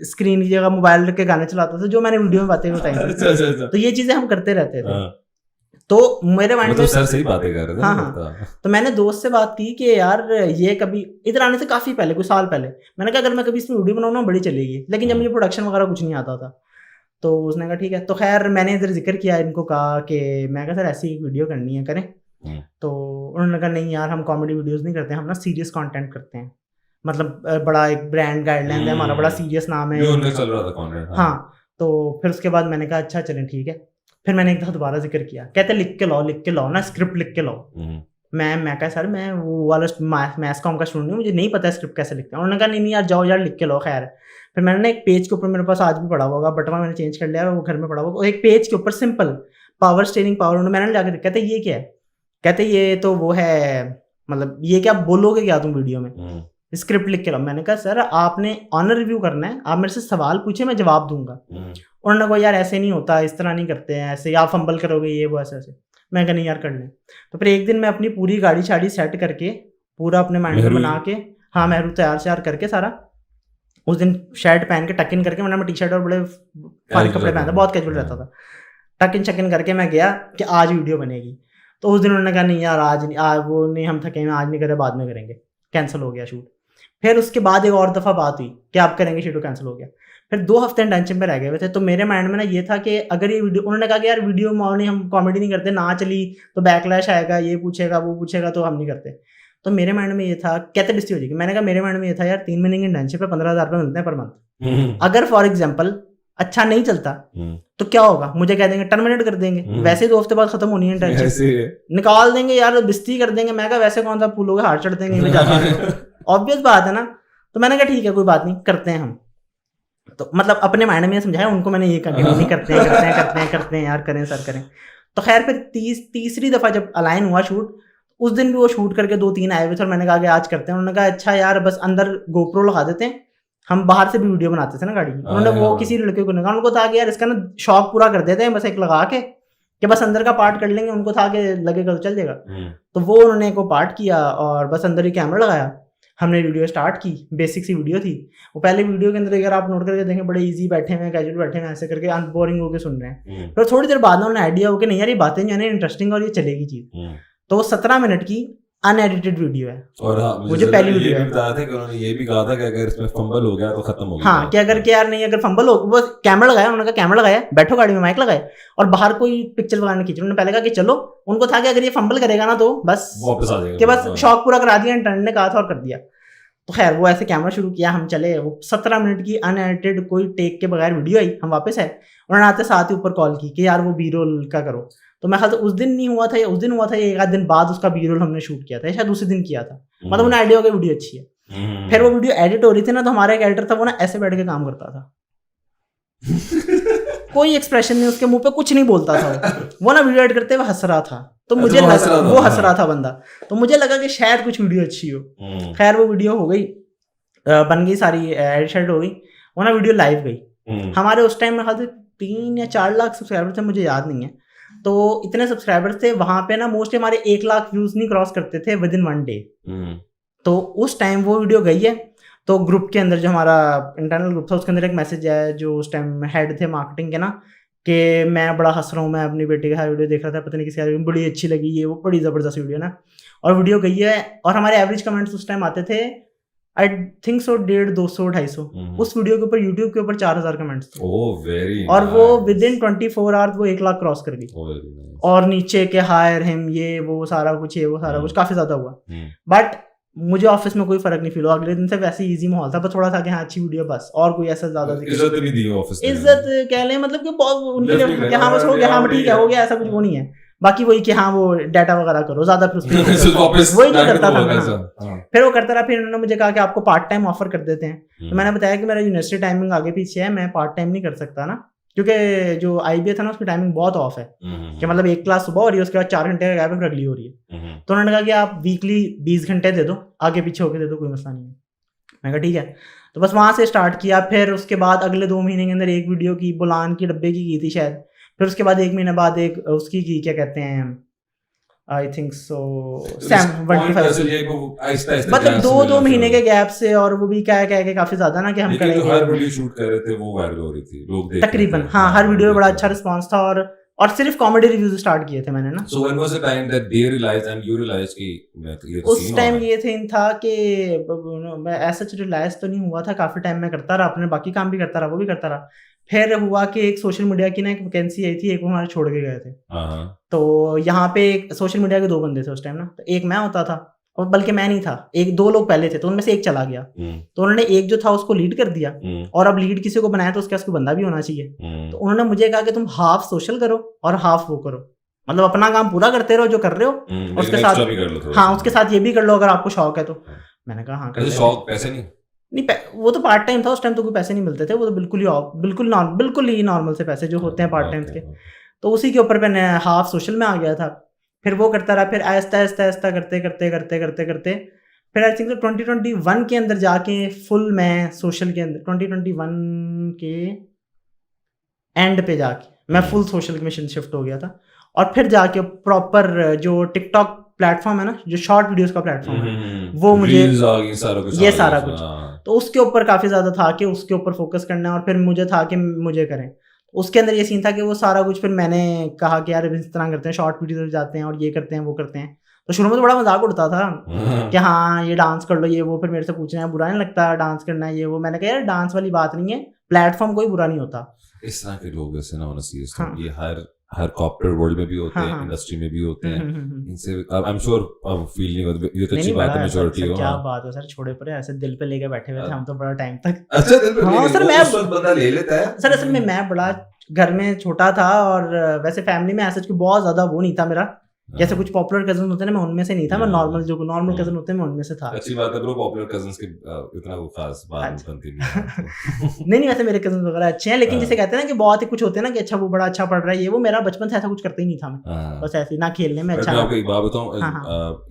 स्क्रीन की जगह मोबाइल रख के गाने चलाता था, जो मैंने वीडियो में बातें बताई थी। तो ये चीजें हम करते रहते थे। तो मेरे माइंड में सर सही बातें कर रहे थे। हाँ। तो मैंने दोस्त से बात की कि यार ये कभी इधर आने से काफी पहले, कुछ साल पहले, मैंने कहा अगर मैं कभी इसमें वीडियो बनाऊँ ना बड़ी चलेगी, लेकिन जब मुझे प्रोडक्शन वगैरह कुछ नहीं आता था। तो उसने कहा ठीक है। तो खैर मैंने इधर जिक्र किया, इनको कहा कि मैं कहा सर ऐसी वीडियो करनी है, करें। तो उन्होंने कहा नहीं यार हम कॉमेडी वीडियोस नहीं करते, हम ना सीरियस कंटेंट करते हैं, मतलब बड़ा एक ब्रांड गाइडलाइन है हमारा, बड़ा सीरियस नाम है, उनका चल रहा था कंटेंट। हाँ। तो फिर उसके बाद मैंने कहा अच्छा चलें ठीक है। फिर मैंने एक दफा दोबारा जिक्र किया, कहते लिख के लाओ ना, स्क्रिप्ट लिख के लाओ। मैं कहा सर मैं वो वाला मैथ्स कॉम का स्टूडेंट हूँ, मुझे नहीं पता स्क्रिप्ट कैसे लिखते हैं। उन्होंने कहा नहीं यार जाओ यार लिख के लाओ। खैर फिर मैंने ना एक पेज के ऊपर, मेरे पास आज भी पड़ा होगा, बटवा मैंने चेंज कर लिया, वो घर में पड़ा होगा, एक पेज के ऊपर सिंपल पावर स्टीयरिंग पावर, मैंने जाकर कहते ये क्या है, कहते ये तो वो है, मतलब ये क्या बोलोगे क्या तुम वीडियो में, स्क्रिप्ट लिख के लाओ। मैंने कहा सर आपने ऑनर रिव्यू करना है, आप मेरे से सवाल पूछे मैं जवाब दूंगा। उन्होंने कहा यार ऐसे नहीं होता, इस तरह नहीं करते हैं, ऐसे आप फंबल करोगे ये वो ऐसे ऐसे। मैं कहा नहीं यार कर लें। तो फिर एक दिन मैं अपनी पूरी गाड़ी शाड़ी सेट करके पूरा अपने माइंड में बना के, हाँ मेहरू तैयार करके सारा, उस दिन शर्ट पहन के टक इन करके, मैंने टी शर्ट और बड़े फाइन कपड़े पहनता, बहुत कैजुअल रहता था, टक इन चक इन करके मैं गया कि आज वीडियो बनेगी। तो उस दिन उन्होंने कहा नहीं यार आज वो नहीं, हम थके हैं, आज नहीं करे, बाद में करेंगे, कैंसिल हो गया शूट। फिर उसके बाद एक और दफ़ा बात हुई कि आप करेंगे, शूट कैंसिल हो गया। फिर 2 हफ्ते इंटर्नशिप में रह गए हुए थे। तो मेरे माइंड में ना ये था कि अगर ये वीडियो, उन्होंने कहा कि यार वीडियो नहीं, हम कॉमेडी नहीं करते, ना चली तो बैकलैश आएगा, ये पूछेगा वो पूछेगा, तो हम नहीं करते। तो मेरे माइंड में ये था कहते बिस्ती हो जाएगी। मैंने कहा मेरे माइंड में ये था यार 3 महीने की इंटर्नशिप है, 15,000 रुपये मिलते हैं पर मंथ, अगर फॉर एग्जाम्पल अच्छा नहीं चलता तो क्या होगा, मुझे कह देंगे टर्मिनेट कर देंगे, वैसे 2 हफ्ते बाद खत्म होनी है इंटर्नशिप, निकाल देंगे यार, बिस्ती कर देंगे। मैं कहा वैसे कौन सा फूल होगा, हाथ चढ़ देंगे, ऑब्वियस बात है ना। तो मैंने कहा ठीक है कोई बात नहीं, करते हैं हम। तो मतलब अपने माइंड में समझाया उनको मैंने, ये नहीं करते हैं यार, करें सर करें। तो खैर फिर तीसरी दफ़ा जब अलाइन हुआ शूट, उस दिन भी वो शूट करके 2-3 आए हुए थे और मैंने कहा कि आज करते हैं। उन्होंने कहा अच्छा यार बस अंदर गोप्रो लगा देते हैं, हम बाहर से भी वीडियो बनाते थे ना गाड़ी की। उन्होंने वो किसी लड़के को कहा, उनको था कि यार इसका ना शौक पूरा कर देते हैं, बस एक लगा के कि बस अंदर का पार्ट कर लेंगे, उनको था कि लगेगा तो चल जाएगा। तो वो उन्होंने एक पार्ट किया और बस अंदर ही कैमरा लगाया, हमने वीडियो स्टार्ट की। बेसिक सी वीडियो थी वो, पहले वीडियो के अंदर अगर आप नोट करके देखें बड़े इजी बैठे हुए, कैजुअल बैठे हुए, ऐसे करके अनबोरिंग होकर सुन रहे हैं। फिर थोड़ी देर बाद में उन्हें आइडिया हो कि नहीं यार ये बातें जो है इंटरेस्टिंग और ये चलेगी चीज। तो 17 मिनट की अनएडिटेड वीडियो है। और हाँ, मुझे पहली वीडियो है बताया था कि उन्होंने ये भी कहा था कि अगर इसमें फंबल हो गया तो खत्म हो गया। हाँ कि अगर यार नहीं, अगर फंबल हो, वो कैमरा लगाया, उन्होंने कहा कैमरा लगाया, बैठो गाड़ी में, माइक लगाए और बाहर कोई पिक्चर वगैरह खींच। उन्होंने पहले कहा कि चलो, उनको था कि अगर ये फंबल करेगा ना तो बस वापस आ जाएगा, कि बस शौक पूरा करा दिया, इंटरनेट ने कहा था और कर दिया। तो खैर वो ऐसे कैमरा शुरू किया, हम चले, वो 17 मिनट की अनएडिटेड कोई टेक के बगैर वीडियो आई, हम वापस आए, उन्होंने आते साथ ही ऊपर कॉल की कि यार वो बी रोल का करो। तो मैं ख्याल उस दिन नहीं हुआ था, या उस दिन हुआ था, एक आध दिन बाद उसका बी रोल हमने शूट किया था, शायद उसी दिन किया था, मतलब उन्हें आइडिया हो गया वीडियो अच्छी है। फिर वो वीडियो एडिट हो रही थी ना, तो हमारा एक एडिटर था, वो ना ऐसे बैठ के काम करता था कोई एक्सप्रेशन नहीं उसके मुंह पे, कुछ नहीं बोलता था वो ना वीडियो एडिट करते हुए हंस रहा था। तो मुझे लगा वो हंस रहा था बंदा, तो मुझे लगा कि शायद कुछ वीडियो अच्छी हो। खैर वो वीडियो हो गई, बन गई सारी, एडिट हो गई, वो ना वीडियो लाइव गई। हमारे उस टाइम में 3 या 4 लाख सब्सक्राइबर थे, मुझे याद नहीं है। तो इतने सब्सक्राइबर्स थे वहां पे ना, मोस्टली हमारे 1 लाख व्यूज नहीं क्रॉस करते थे विद इन 1 डे। तो उस टाइम वो वीडियो गई है, तो ग्रुप के अंदर जो हमारा इंटरनल ग्रुप था उसके अंदर एक मैसेज आया, जो उस टाइम हेड थे मार्केटिंग के ना, कि मैं बड़ा हंस रहा हूँ, मैं अपनी बेटी का वीडियो देख रहा था, पता नहीं किसी बड़ी अच्छी लगी ये वो, बड़ी ज़बरदस्त वीडियो ना, और वीडियो गई है। और हमारे एवरेज कमेंट्स उस टाइम आते थे आई थिंक सो 150, 200, 250। उस वीडियो के ऊपर यूट्यूब के ऊपर 4000 कमेंट्स थे। और वो विद इन 24 आवर्स वो 1 लाख क्रॉस कर गई। और नीचे के हायर हिम, ये वो सारा कुछ, ये वो सारा कुछ काफी ज्यादा हुआ। बट मुझे ऑफिस में कोई फर्क नहीं फील हुआ, अगले दिन से वैसे इजी माहौल था, पर थोड़ा सा कि हाँ अच्छी वीडियो बस, और कोई ऐसा ज्यादा इज्जत नहीं दी ऑफिस में, इज्जत कह लें, मतलब कि उनके लिए कि हाँ बस हो गया, हाँ ठीक है हो गया, ऐसा कुछ वो नहीं है। बाकी वही कि हाँ वो डाटा वगैरह करो, ज्यादा वही नहीं करता था। फिर वो करता रहा, फिर उन्होंने मुझे कहा कि आपको पार्ट टाइम ऑफर कर देते हैं। तो मैंने बताया कि मेरा यूनिवर्सिटी टाइमिंग आगे पीछे है, मैं पार्ट टाइम नहीं कर सकता ना, क्योंकि जो IBA था ना उसकी टाइमिंग बहुत ऑफ है, कि मतलब 1 क्लास सुबह हो रही है, उसके बाद 4 घंटे का गैप अगली हो रही है। तो उन्होंने कहा कि आप वीकली 20 घंटे दे दो, आगे पीछे होके दे दो, कोई मसला नहीं है। मैं कहा ठीक है। तो बस वहाँ से स्टार्ट किया। फिर उसके बाद अगले 2 महीने के अंदर एक वीडियो की बुलान की डब्बे की थी शायद। फिर उसके बाद 1 महीने बाद एक उसकी की, क्या कहते हैं, आई थिंक सो सैम 125, मतलब 2 महीने के गैप से, और वो भी क्या है काफी ज्यादा ना कि हम करेंगे। हर वीडियो शूट कर रहे थे वो वायरल हो रही थी, लोग देख तकरीबन हाँ हर वीडियो में बड़ा अच्छा रिस्पांस था, और सिर्फ कॉमेडी रिव्यूज स्टार्ट किए थे मैंने ना। So when was the time that they realized and you realized कि ये तो उस टाइम ये था कि मैं ऐसा रियलाइज तो नहीं हुआ था, काफी टाइम में करता रहा, अपने बाकी काम भी करता रहा, वो भी करता रहा। फिर हुआ कि एक सोशल मीडिया की ना एक वैकेंसी आई थी, एक वो हमारे छोड़ के गए थे। तो यहाँ पे एक सोशल मीडिया के 2 बंदे थे उस टाइम ना, तो एक मैं होता था, और बल्कि मैं नहीं था, 2 लोग पहले थे, तो उनमें से एक चला गया। तो उन्होंने एक जो था उसको लीड कर दिया, और अब लीड किसी को बनाया तो उसके पास कोई बंदा भी होना चाहिए। तो उन्होंने मुझे कहा कि तुम हाफ सोशल करो और हाफ वो करो, मतलब अपना काम पूरा करते रहो जो कर रहे हो, और उसके साथ हाँ उसके साथ ये भी कर लो अगर आपको शौक है तो। मैंने कहा हाँ शौक, पैसे नहीं, वो तो पार्ट टाइम था उस टाइम, तो कोई पैसे नहीं मिलते थे, वो तो बिल्कुल ही नॉर्मल से पैसे जो होते हैं पार्ट टाइम के। तो उसी के ऊपर मैंने हाफ सोशल में आ गया था। फिर वो करता रहा, फिर आहिस्ता करते फिर आई थिंक 2021 के अंदर जाके फुल मैं सोशल के अंदर, 2021 के एंड पे जाके मैं फुल सोशल में शिफ्ट हो गया था। और फिर जाके प्रॉपर जो टिकटॉक प्लेटफॉर्म है ना, जो शॉर्ट वीडियोस का प्लेटफॉर्म है, वो मुझे ये सारा कुछ, तो उसके ऊपर काफ़ी ज़्यादा था कि उसके ऊपर फोकस करना है, और फिर मुझे था कि मुझे करें। उसके अंदर ये सीन था कि वो सारा कुछ फिर मैंने कहा कि यार इस तरह करते हैं, शॉर्ट वीडियो जाते हैं और ये करते हैं वो करते हैं। तो शुरू में तो बड़ा मजाक उड़ता था कि हाँ ये डांस कर लो ये वो, फिर मेरे से पूछना है बुरा नहीं लगता डांस करना है ये वो। मैंने कहा यार डांस वाली बात नहीं है, प्लेटफॉर्म कोई बुरा नहीं होता। इस तरह के लोग ऐसे ना होना चाहिए, ये हर कॉर्पोरेट वर्ल्ड में भी होते हैं, इंडस्ट्री में भी होते हैं। इनसे आई एम श्योर अब फील नहीं होता, ये तो अच्छी बात है, मैच्योरिटी हो। क्या बात है सर, छोड़े पर ऐसे दिल पे लेके बैठे हुए थे हम तो बड़ा टाइम तक। अच्छा दिल पे हाँ सर, मैं बंदा ले लेता है सर। असल में मैं बड़ा घर में छोटा था, और वैसे फैमिली में ऐसा कुछ बहुत ज्यादा वो नहीं था मेरा, जैसे कुछ पॉपुलर कजन होते हैं ना, मैं उनमें से नहीं था। मैं नॉर्मल जो नॉर्मल कजन होते हैं मैं उनमें से था। अच्छी बात है ब्रो, पॉपुलर कजन्स के इतना वो खास बात बनती नहीं। नहीं वैसे मेरे कजन वगैरह अच्छे हैं, लेकिन जैसे कहते हैं ना कि बहुत ही कुछ होते हैं ना कि अच्छा वो बड़ा अच्छा पढ़ रहा है ये वो, मेरा बचपन से ऐसा कुछ करता ही नहीं था मैं, बस ऐसे ना खेलने में अच्छा। मैं आपको एक बात बताऊं,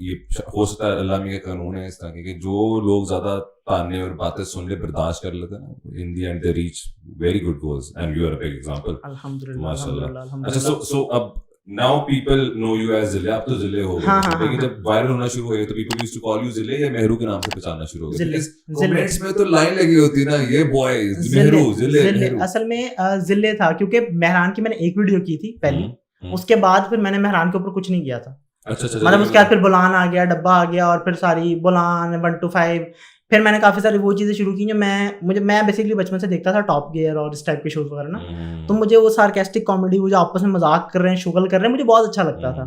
ये हो सकता है अल्लाह के कानून है इस तरह के, जो लोग ज्यादा ताने और बातें सुन ले बर्दाश्त कर लेते हैं ना, in the end they reach very good goals, and you are a big example अल्हम्दुलिल्लाह माशाल्लाह। अच्छा सो अब now people know you as Zille, आप तो जिले हो गए, लेकिन जब वायरल होना शुरू हुए तो people used to call you Zille या मेहरू के नाम से पहचानना शुरू हो गए। कमेंट्स में तो लाइन लगी होती ना, ये बॉय मेहरू जिले। असल में जिले था क्योंकि मेहरान की मैंने एक वीडियो की थी पहली, उसके बाद फिर मैंने मेहरान के ऊपर कुछ नहीं किया था। अच्छा मतलब उसके बाद फिर बुलान आ गया, डब्बा आ गया, और फिर सारी बुलान 1 to 5, फिर मैंने काफ़ी सारी वो चीज़ें शुरू की जो मैं बेसिकली बचपन से देखता था, टॉप गियर और इस टाइप के शोज वगैरह ना। तो मुझे वो सार्केस्टिक कॉमेडी, वो जो आपस में मजाक कर रहे हैं, शुगल कर रहे हैं, मुझे बहुत अच्छा लगता था।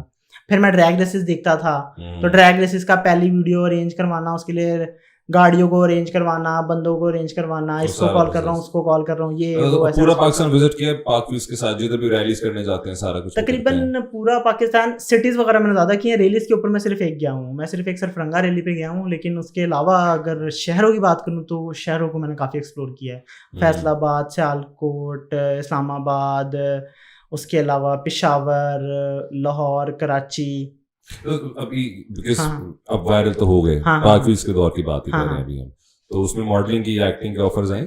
फिर मैं ड्रैग रेसेस देखता था, तो ड्रैग रेसेस का पहली वीडियो अरेंज करवाना, उसके लिए गाड़ियों को अरेंज करवाना, बंदों को अरेंज करवाना, इसको कॉल कर रहा हूँ, उसको कॉल कर रहा हूँ, ये पूरा पाकिस्तान विजिट किया पाक व्यूज के साथ, जिधर भी रैलीज करने जाते हैं सारा कुछ तकरीबन पूरा पाकिस्तान। सिटीज वगैरह मैंने ज्यादा की है, रैलीज के ऊपर मैं सिर्फ एक गया हूँ, मैं सिर्फ एक सरफरंगा रैली पे गया हूँ, लेकिन उसके अलावा अगर शहरों की बात करूँ तो शहरों को मैंने काफी एक्सप्लोर किया है, फैसलाबाद, सियालकोट, इस्लामाबाद, उसके अलावा पेशावर, लाहौर, कराची। तो अभी अब वायरल तो हो गए, पाक व्यूज के दौर की बात ही कर रहे हैं अभी हम, तो उसमें मॉडलिंग की या एक्टिंग के ऑफर्स आए?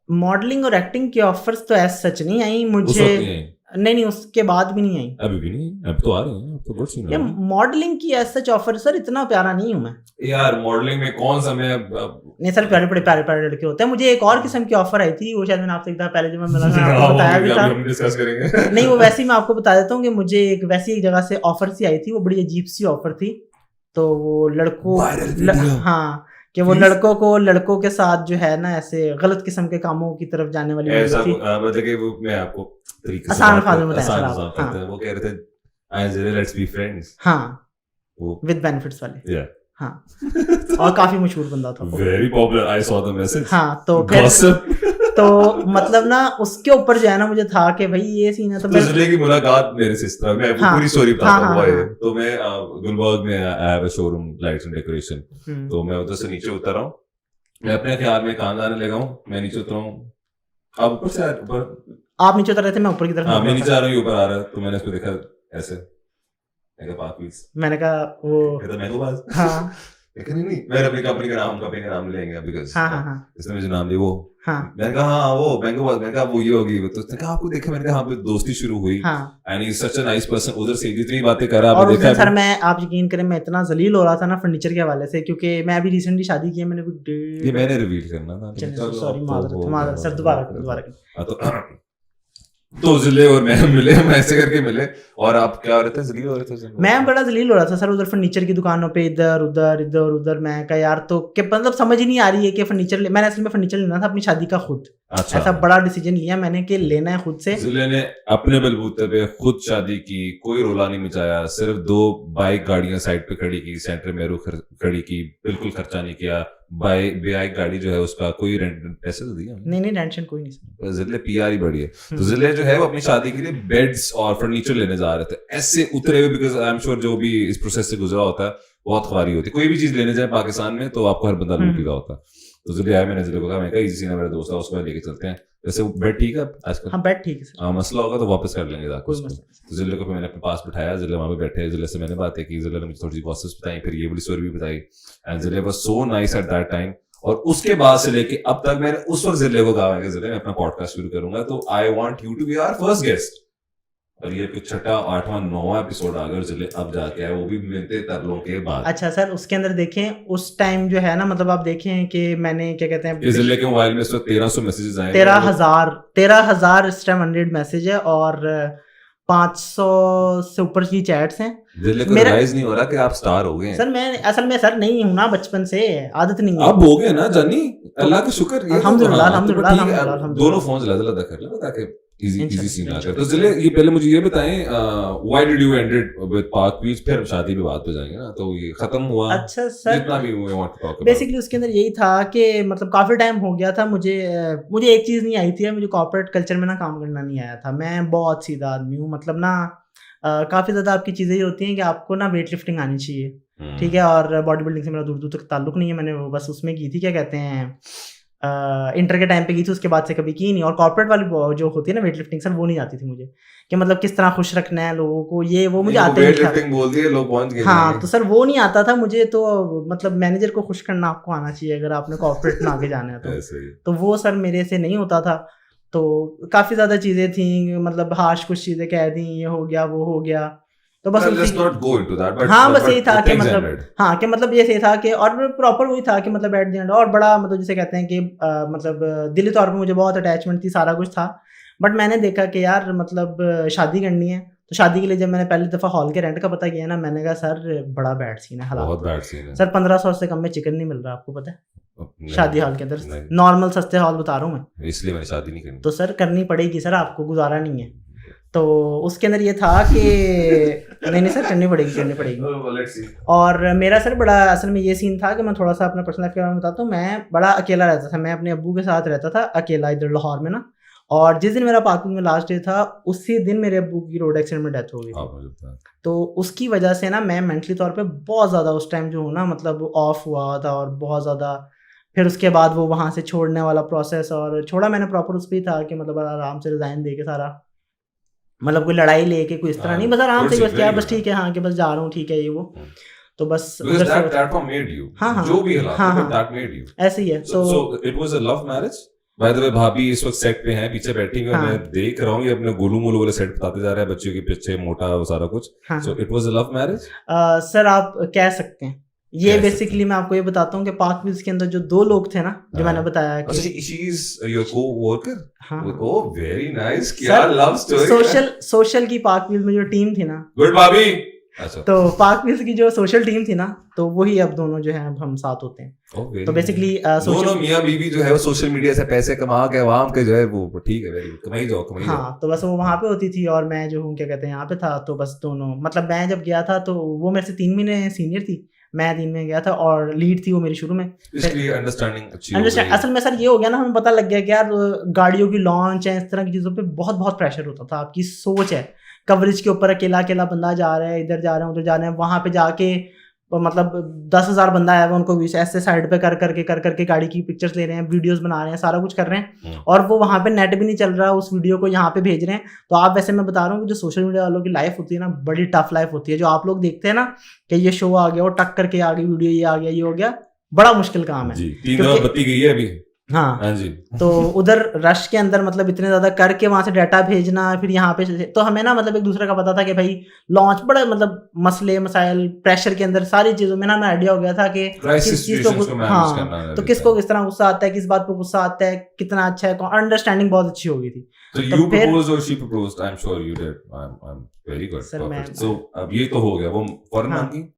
मॉडलिंग और एक्टिंग के ऑफर्स तो ऐसा सच नहीं आई मुझे, नहीं उसके बाद भी नहीं आई, अभी भी नहीं, अब तो आ रहे हैं, अब तो गुड सीन है। मॉडलिंग की ऐसा सच ऑफर सर इतना प्यारा नहीं हूं मैं यार, मॉडलिंग में कौन सा मैं नहीं सर, प्यारे लड़के होते हैं। मुझे एक और किस्म की ऑफर आई थी, वो शायद मैंने आपसे एक दफा पहले जब मैं मिला था आपको बताया भी था, हम डिस्कस करेंगे। नहीं वो वैसे ही मैं आपको बता देता हूँ कि मुझे एक वैसी एक जगह से ऑफर सी आई थी, वो बड़ी अजीब सी ऑफर थी। तो वो लड़कों हाँ कि वो लड़कों के साथ जो है ना ऐसे गलत किस्म के कामों की तरफ जाने वाली ऐसा थी। मतलब कि वो मैं आपको तरीके से आसान अल्फाज में बताया, वो कह रहे थे आई लेट्स बी फ्रेंड्स, हाँ वो विद बेनिफिट्स वाले, या हाँ और काफी मशहूर बंदा था, very popular, I saw the message. हाँ तो तो मतलब ना उसके ऊपर जो है ना मुझे था कि भाई ये सीन है। तो जिले की मुलाकात मेरे सिस्टर, मैं पूरी स्टोरी बताता हूँ। तो मैं गुलबर्ग में I have a showroom lights and decoration, तो मैं उधर से नीचे उतर रहा हूँ, मैं अपने ख्याल में कान आने लगा हूँ, मैं नीचे उतर रहा हूँ, आप ऊपर से आप नीचे उतर रहे थे, मैं ऊपर की तरफ, हाँ मैं नीचे आ रहा हूँ, ऊपर आ रहा है, तो मैंने उसको देखा ऐसे, मैंने कहा वो हाँ नहीं मैं अपनी कंपनी का नाम लेंगे बिकॉज़ इसने मुझे नाम लिया वो, मैंने कहा हाँ वो मैंने कहा वो ये होगी, तो उसने कहा आपको देखा, मैंने कहा हाँ, दोस्ती शुरू हुई and he is such a nice person, उधर से जितनी बातें कर रहा आपने देखा सर, मैं आप यकीन करें मैं इतना जलील हो रहा था ना फर्नीचर के हवाले से, क्योंकि मैं अभी रिसेंटली शादी की है, मैंने रिवील करना था, सॉरी मादर सर, दोबारा तो जिले और मैं मिले, हम ऐसे करके मिले, और आप क्या हो रहे थे, जलील हो रहे थे? मैं बड़ा जलील हो रहा था सर, उधर फर्नीचर की दुकानों पे इधर उधर मैं कहा यार, तो क्या मतलब समझ ही नहीं आ रही है कि फर्नीचर मैंने असल में फर्नीचर लेना था अपनी शादी का खुद, अच्छा। ऐसा बड़ा डिसीजन लिया मैंने कि लेना है खुद से। जिले ने अपने बलबूते पे खुद शादी की, कोई रोला नहीं मचाया, सिर्फ 2 बाइक गाड़ियां साइड पे खड़ी की, सेंटर में खड़ी की, बिल्कुल खर्चा नहीं किया, बाइक गाड़ी जो है उसका कोई रेंट पैसे तो दिया नहीं टेंशन कोई नहीं, जिले पीआर ही बढ़ी है। तो जिले जो है वो अपनी शादी के लिए बेड्स और फर्नीचर लेने जा रहे थे, ऐसे उतरे हुए, बिकॉज आई एम श्योर जो भी इस प्रोसेस से गुजरा होता है बहुत ख्वारी होती है, कोई भी चीज लेने जाए पाकिस्तान में तो आपको हर बंदा लूट ही रहा होता है। तो जिले आया, मैंने जिले को कहा, मैं कहा इजी ना, मेरा दोस्त है उसको लेके चलते हैं, वैसे बेड ठीक है आजकल, हाँ बेड ठीक है, मसला होगा तो वापस कर लेंगे जाकर। तो जिले को मैंने अपने पास बिठाया, जिले वहां पे बैठे, जिले से मैंने बातें की, जिले ने मुझे थोड़ी सी गॉसिप्स बताई, फिर ये बड़ी स्टोरी भी बताई, एंड जिले was so nice at that time. और उसके बाद से लेके अब तक मैंने उस वक्त जिले को कहा है, जिले मैं अपना पॉडकास्ट शुरू करूंगा तो I want you to be our first guest, और ये कुछ 6वां 8वां 9वां एपिसोड आ गया जिले अब जाके है, वो भी मिलते तरलों के बाद। अच्छा सर, उसके अंदर देखें उस टाइम जो है ना, मतलब आप देखें कि मैंने क्या कहते हैं, इस जिले के मोबाइल में इस वक्त 1300 मैसेजेस आए, 13,000 इस टाइम 100 मैसेज है, और 500 से ऊपर की चैट्स हैं। जिले को रियलाइज नहीं हो रहा कि आप स्टार हो गए सर, मैं असल में सर नहीं हूं ना, बचपन से आदत नहीं है, अब हो गए ना जानी, अल्लाह का शुक्र, अल्हम्दुलिल्लाह दोनों फोन लदा कर लो ताकि इजी सीन आ जाए। तो जिले ये पहले मुझे ये बताएं, why did you ended with पाक व्यूज, फिर शादी पे बात पे जाएंगे ना, तो ये खत्म हुआ। अच्छा सर, जितना भी हुआ वांट टू टॉक बेसिकली उसके अंदर यही था कि मतलब काफी टाइम हो गया था, मुझे एक चीज नहीं आई थी, मुझे कॉर्पोरेट कल्चर में ना काम करना नहीं आया था। मैं बहुत सीधा आदमी हूँ, मतलब ना काफी ज्यादा आपकी चीजें ये होती हैं कि आपको ना वेट लिफ्टिंग आनी चाहिए, ठीक है, और बॉडी बिल्डिंग से मेरा दूर दूर तक ताल्लुक नहीं है, मैंने वो बस उसमें की थी, क्या कहते हैं, इंटर के टाइम पे की थी, उसके बाद से कभी की नहीं। और कॉर्पोरेट वाली जो होती है ना वेट लिफ्टिंग सर, वो नहीं आती थी मुझे, कि मतलब किस तरह खुश रखना है लोगों को, ये वो मुझे आता नहीं था, बोल दिए लोग पहुंच गए। हाँ तो सर वो नहीं आता था मुझे, तो मतलब मैनेजर को खुश करना आपको आना चाहिए अगर आपने कॉर्पोरेट में आगे जाना है तो वो सर मेरे से नहीं होता था। तो काफी ज्यादा चीजें थी, मतलब हार्श कुछ चीजें कह दी, ये हो गया वो हो गया, तो बस हाँ बस यही था कि मतलब हाँ कि मतलब ये सही था कि, और प्रॉपर वही था कि मतलब एट द एंड, और बड़ा मतलब जिसे कहते हैं कि मतलब दिली तौर पे मुझे बहुत अटैचमेंट थी, सारा कुछ था, बट मैंने देखा कि यार मतलब शादी करनी है, तो शादी के लिए जब मैंने पहली दफा हॉल के रेंट का पता किया ना, मैंने कहा सर बड़ा बैड सीन है, बहुत बैड सीन है सर, 1500 से कम में चिकन नहीं मिल रहा, आपको पता है शादी हॉल के अंदर, नॉर्मल सस्ते हॉल बता रहा हूँ मैं, इसलिए मैंने शादी नहीं करनी। तो सर करनी पड़ेगी सर, आपको गुजारा नहीं है। तो उसके अंदर ये था कि नहीं सर, करनी पड़ेगी। और मेरा सर बड़ा असल में ये सीन था कि मैं थोड़ा सा अपना पर्सनल लाइफ के बारे में बताता हूँ। मैं बड़ा अकेला रहता था, मैं अपने अब्बू के साथ रहता था अकेला इधर लाहौर में ना। और जिस दिन मेरा पार्किंग में लास्ट डे था, उसी दिन मेरे अब्बू की रोड एक्सीडेंट में डेथ हो गई थी। तो उसकी वजह से ना मैं मेंटली तौर पे बहुत ज़्यादा उस टाइम जो हूँ ना, मतलब ऑफ हुआ था और बहुत ज़्यादा। फिर उसके बाद वो वहाँ से छोड़ने वाला प्रोसेस, और छोड़ा मैंने प्रॉपर उस पर ही था कि मतलब आराम से रिज़ाइन दे के सारा, मतलब कोई लड़ाई लेके कोई इस तरह नहीं, बस आराम से बस क्या, बस ठीक है हाँ कि बस जा रहा हूँ, ठीक है ये वो। तो बस उधर से हाँ जो भी ऐसे ही है। तो it was a love marriage. By the way भाभी इस वक्त सेट पे हैं, पीछे बैठी हुई, मैं देख रहा हूँ ये अपने गोलू मोलू वाले सेट बताते जा रहे हैं, बच्चों के पीछे मोटा सारा कुछ। So it was a love marriage sir, आप कह सकते हैं। ये बेसिकली मैं आपको ये बताता हूँ कि पार्क व्हील्स के अंदर जो 2 लोग थे ना, जो मैंने बताया कि she is your co-worker. Oh very nice, क्या लव स्टोरी। सोशल की पार्क व्हील्स में जो टीम थी ना, गुड भाभी। अच्छा। तो पार्क व्हील्स की जो सोशल टीम थी ना, तो वही अब दोनों जो है हम साथ होते हैं। तो बेसिकली दोनों मियां बीवी जो है वो सोशल मीडिया से पैसे कमा के आवाम के जो है वो ठीक है, वेरी कमाई जाओ। हाँ, तो बस वो वहाँ पे होती थी और मैं जो हूँ क्या कहते हैं यहाँ पे था। तो बस दोनों, मतलब मैं जब गया था तो वो मेरे से 3 महीने सीनियर थी, मैं 3 में गया था और लीड थी वो मेरी शुरू में, इसलिए अंडरस्टैंडिंग असल में सर ये हो गया ना, हमें पता लग गया कि यार गाड़ियों की लॉन्च है, इस तरह की चीज़ों पे बहुत बहुत प्रेशर होता था। आपकी सोच है कवरेज के ऊपर, अकेला अकेला बंदा जा रहा है, इधर जा रहे हैं उधर जा रहे हैं, वहाँ पे जाके मतलब 10,000 बंदा आया हुआ, उनको ऐसे साइड पे कर करके गाड़ी की पिक्चर्स ले रहे हैं, वीडियोस बना रहे हैं, सारा कुछ कर रहे हैं, और वो वहाँ पे नेट भी नहीं चल रहा, उस वीडियो को यहाँ पे भेज रहे हैं। तो आप वैसे मैं बता रहा हूँ कि जो सोशल मीडिया वालों की लाइफ होती है ना, बड़ी टफ लाइफ होती है। जो आप लोग देखते हैं ना कि ये शो आ गया, वो टक करके आ गई वीडियो, ये आ गया, ये हो गया, बड़ा मुश्किल काम है। 3 दिन बत्ती गई है अभी। हाँ जी। तो उधर रश के अंदर मतलब इतने ज्यादा करके वहां से डाटा भेजना, फिर यहाँ पे, तो हमें ना मतलब एक दूसरे का पता था कि भाई लॉन्च बड़ा मतलब मसले मसाइल प्रेशर के अंदर सारी चीजों में ना मैं आइडिया हो गया था कि किस चीज को हाँ, तो किसको किस तरह गुस्सा आता है, किस बात पे गुस्सा आता है, कितना अच्छा है, अंडरस्टैंडिंग बहुत अच्छी हो गई थी। So you proposed or she proposed? I'm sure you did. I'm very good. So अब ये तो हो गया, वो फौरन मान गई?